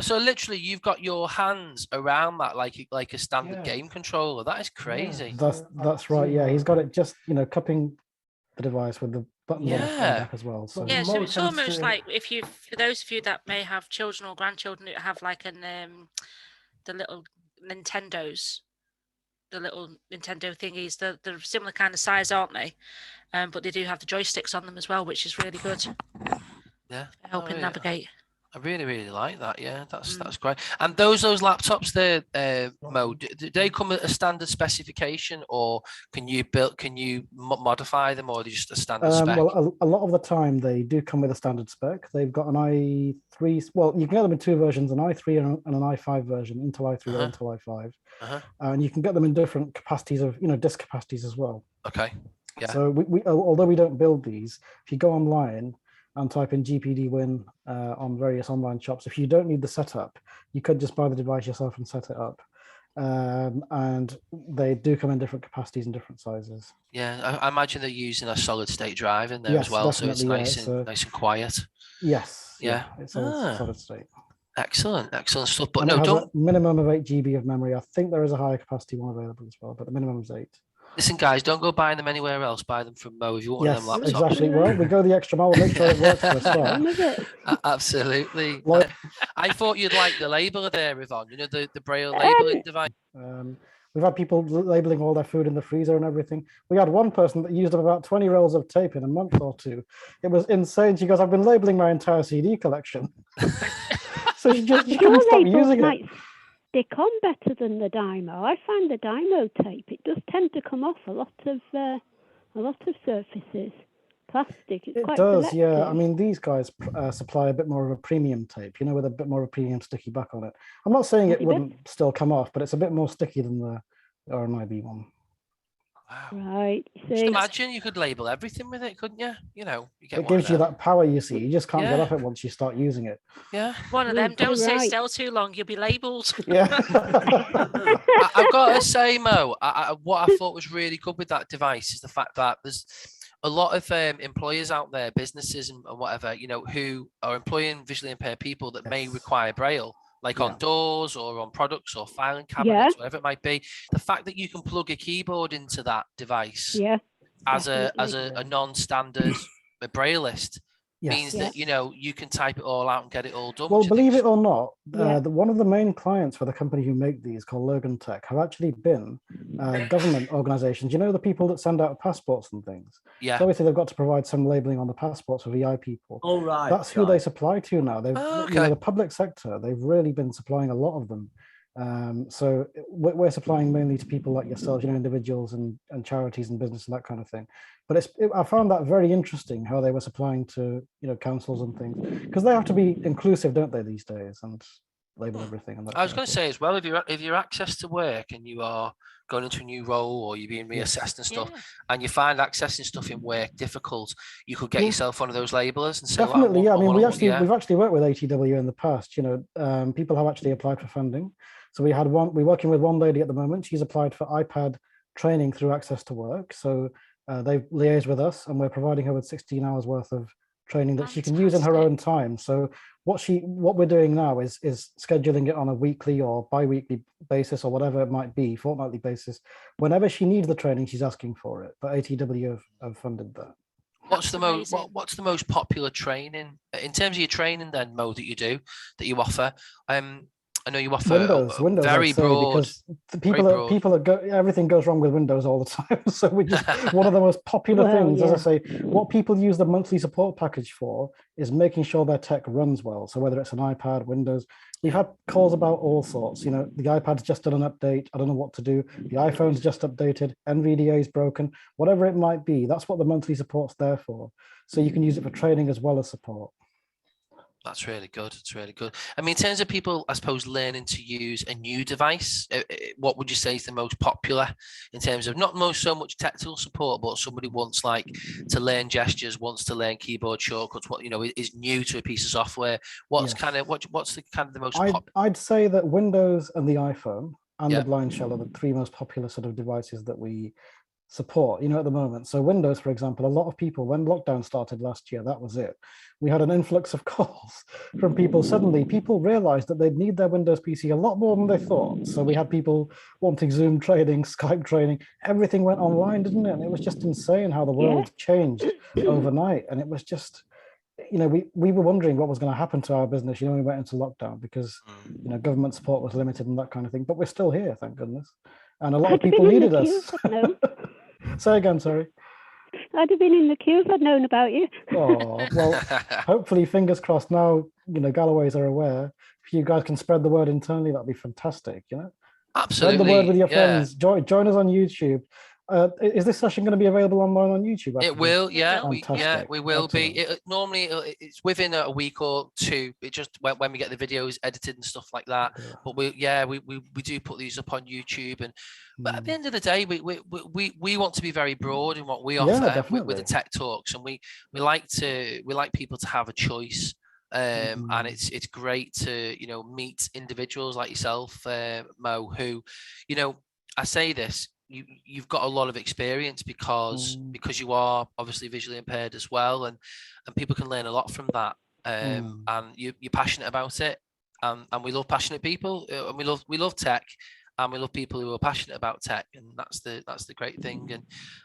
So literally, you've got your hands around that like a standard game controller. That is crazy. Yeah, that's right. Yeah, he's got it just, you know, cupping the device with the button on the back as well. So yeah, so it's almost like for those of you that may have children or grandchildren who have like the little Nintendos, the little Nintendo thingies, they're similar kind of size, aren't they? But they do have the joysticks on them as well, which is really good. Yeah, helping navigate. I really like that. Yeah, that's great. And those laptops there, Mo, do they come at a standard specification, or can you modify them, or are they just a standard spec? Well, a lot of the time they do come with a standard spec. They've got an i3. Well, you can get them in two versions: an i3 and an i5 version, Intel i3 or Intel i5, and you can get them in different capacities of, you know, disk capacities as well. Okay. Yeah. So we although we don't build these, if you go online and type in GPD Win on various online shops, if you don't need the setup, you could just buy the device yourself and set it up. And they do come in different capacities and different sizes. Yeah, I imagine they're using a solid state drive in there as well, so it's nice and quiet. Yes. Yeah. It's a solid state. Excellent stuff. But and it has a minimum of 8 GB of memory. I think there is a higher capacity one available as well, but the minimum is 8. Listen, guys, don't go buying them anywhere else. Buy them from Mo if you want one of them laptops. Exactly. Well, we go the extra mile. Make sure it works for a start. Absolutely. I thought you'd like the labeler there, Yvonne. You know, the Braille labeling device. We've had people labeling all their food in the freezer and everything. We had one person that used up about 20 rolls of tape in a month or two. It was insane. She goes, "I've been labeling my entire CD collection." So she couldn't stop using it. Stick on better than the Dymo. I find the Dymo tape, it does tend to come off a lot of surfaces, plastic. It's It quite does, yeah. I selective. mean, these guys supply a bit more of a premium tape, with a bit more of a premium sticky back on it. I'm not saying it Okay. wouldn't still come off, but it's a bit more sticky than the RNIB one. Wow. Right. You Just see. imagine you could label everything with it, couldn't you? You get It one gives of you them. that power, you see. You just can't get Yeah. off it once you start using it. Yeah. One of them. Don't You're sit right. still too long. You'll be labelled. Yeah. I've got to say, Mo, what I thought was really good with that device is the fact that there's a lot of employers out there, businesses and whatever, who are employing visually impaired people that may Yes. require Braille, like on Yeah. doors or on products or filing cabinets, whatever it might be. The fact that you can plug a keyboard into that device Yeah. as a definitely. non-standard Braille list means Yes. that you can type it all out and get it all done. Well, which I think believe is- it or not, Yeah. one of the main clients for the company who make these, called Logan Tech, have actually been government organizations. The people that send out passports and things. Yeah. So obviously they've got to provide some labeling on the passports for VI people. All right. That's who they supply to now. They've, Oh, okay. the public sector, they've really been supplying a lot of them. So we're supplying mainly to people like yourselves, individuals and charities and business and that kind of thing. But I found that very interesting how they were supplying to councils and things, because they have to be inclusive, don't they, these days, and label everything. And that I was kind going of to thing. say as well, if you're access to work and you are going into a new role or you're being reassessed and stuff, and you find accessing stuff in work difficult, you could get Yeah. yourself one of those labelers and say, Definitely, well, yeah. I mean, we've yeah. actually worked with ATW in the past. People have actually applied for funding. So we're working with one lady at the moment. She's applied for iPad training through Access to Work. So they've liaised with us, and we're providing her with 16 hours worth of training that she can use in her own time. So what we're doing now is scheduling it on a weekly or bi-weekly basis, or whatever it might be, fortnightly basis. Whenever she needs the training, she's asking for it. But ATW have funded that. What's the most popular training in terms of your training then, Mo, that you offer? I know you offer Windows, very I'd say, broad, because everything goes wrong with Windows all the time. So we just one of the most popular things, as I say, what people use the monthly support package for is making sure their tech runs well. So whether it's an iPad, Windows, we've had calls about all sorts. The iPad's just done an update. I don't know what to do. The iPhone's just updated. NVDA is broken. Whatever it might be, that's what the monthly support's there for. So you can use it for training as well as support. That's really good. It's really good. I mean, in terms of people, I suppose, learning to use a new device, what would you say is the most popular in terms of not so much technical support, but somebody wants to learn gestures, wants to learn keyboard shortcuts, is new to a piece of software. What's the most popular? I'd say that Windows and the iPhone and the Blind Shell are the three most popular sort of devices that we support, at the moment. So Windows, for example, a lot of people, when lockdown started last year, that was it. We had an influx of calls from people. Suddenly, people realized that they'd need their Windows PC a lot more than they thought. So we had people wanting Zoom training, Skype training. Everything went online, didn't it? And it was just insane how the world changed overnight. And it was just, we were wondering what was going to happen to our business, when we went into lockdown, because, government support was limited and that kind of thing. But we're still here, thank goodness. And a lot of people needed us. Say again, sorry. I'd have been in the queue if I'd known about you. Oh, well, hopefully, fingers crossed now, Galloways are aware. If you guys can spread the word internally, that'd be fantastic, Absolutely. Spread the word with your friends. Join us on YouTube. Is this session going to be available online on YouTube? It will, Fantastic. we will Excellent. be. Normally, it's within a week or two. It just when we get the videos edited and stuff like that. But we do put these up on YouTube, but at the end of the day, we want to be very broad in what we offer with the Tech Talks, and we like people to have a choice. And it's great to meet individuals like yourself, Mo, who I say this. You've got a lot of experience because you are obviously visually impaired as well, and people can learn a lot from that. And you're passionate about it, and we love passionate people, and we love tech, and we love people who are passionate about tech, and that's the great thing.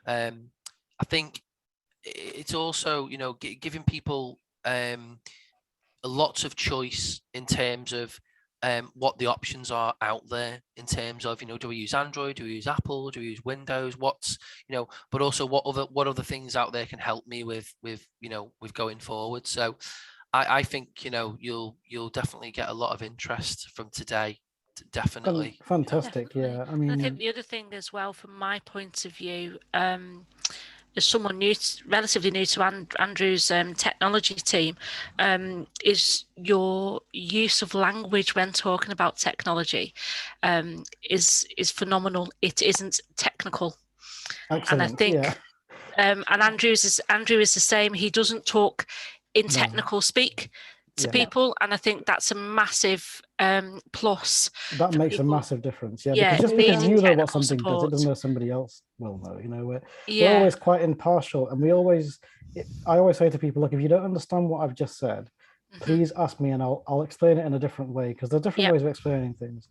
And I think it's also giving people lots of choice in terms of what the options are out there in terms of do we use Android, do we use Apple, do we use Windows, but also what other things out there can help me with going forward. So I think you'll definitely get a lot of interest from today. Definitely. Fantastic. Definitely. Yeah, I mean, I think the other thing as well, from my point of view, as someone new, relatively new to Andrew's technology team, is your use of language when talking about technology is phenomenal. It isn't technical. Excellent. And I think, yeah. and Andrew is the same. He doesn't talk in technical speak to people, and I think that's a massive plus. That makes people. a massive difference. Yeah, Yeah, because just because needing you know what technical something does, it support. doesn't mean somebody else will know. You know, we're Yeah. always quite impartial, and I always say to people, look, if you don't understand what I've just said, please ask me, and I'll explain it in a different way, because there are different ways of explaining things.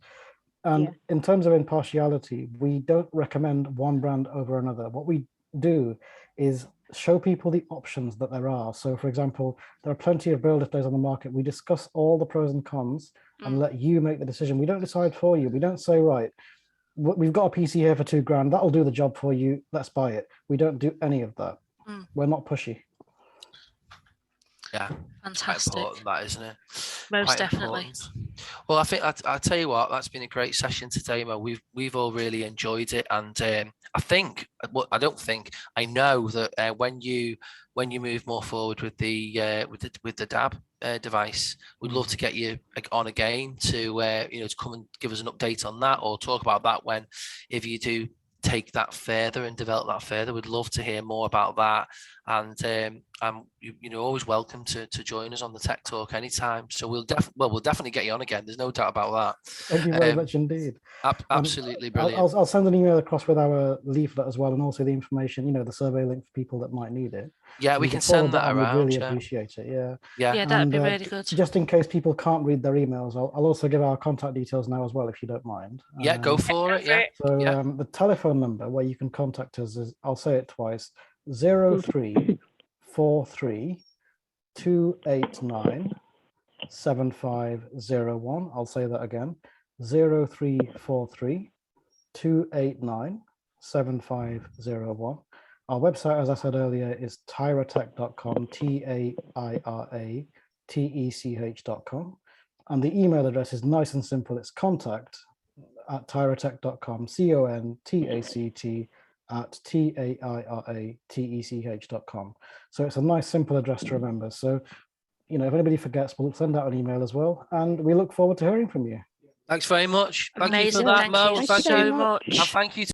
And in terms of impartiality, we don't recommend one brand over another. What we do is show people the options that there are. So, for example, there are plenty of Braille displays on the market. We discuss all the pros and cons and let you make the decision. We don't decide for you. We don't say, right, we've got a PC here for £2,000. That'll do the job for you. Let's buy it. We don't do any of that. We're not pushy. Yeah, fantastic. Quite important, that, isn't it? Most Quite definitely. Important. Well, I think I'll tell you what, that's been a great session today, Mo. We've all really enjoyed it, and I know that when you move more forward with the DAB device, we'd love to get you on again to to come and give us an update on that, or talk about that if you do take that further and develop that further. We'd love to hear more about that, and you're always welcome to join us on the Tech Talk anytime. So we'll definitely get you on again. There's no doubt about that. Thank you very much indeed. Absolutely brilliant. I'll send an email across with our leaflet as well, and also the information, the survey link for people that might need it. Yeah, we can send that around. We'd really appreciate it. Yeah, that'd be really good. Just in case people can't read their emails, I'll also give our contact details now as well, if you don't mind. Yeah, go for it. Yeah. So the telephone number where you can contact us is, I'll say it twice, 0343 289 7501. I'll say that again, 0343 289 7501. Our website, as I said earlier, is tairatech.com, TAIRATECH.com. And the email address is nice and simple. It's contact@tairatech.com, contact@tairatech.com. So it's a nice, simple address to remember. So, if anybody forgets, we'll send out an email as well. And we look forward to hearing from you. Thanks very much. Thank Amazing. you for that, Mo. Thank you so much. And thank you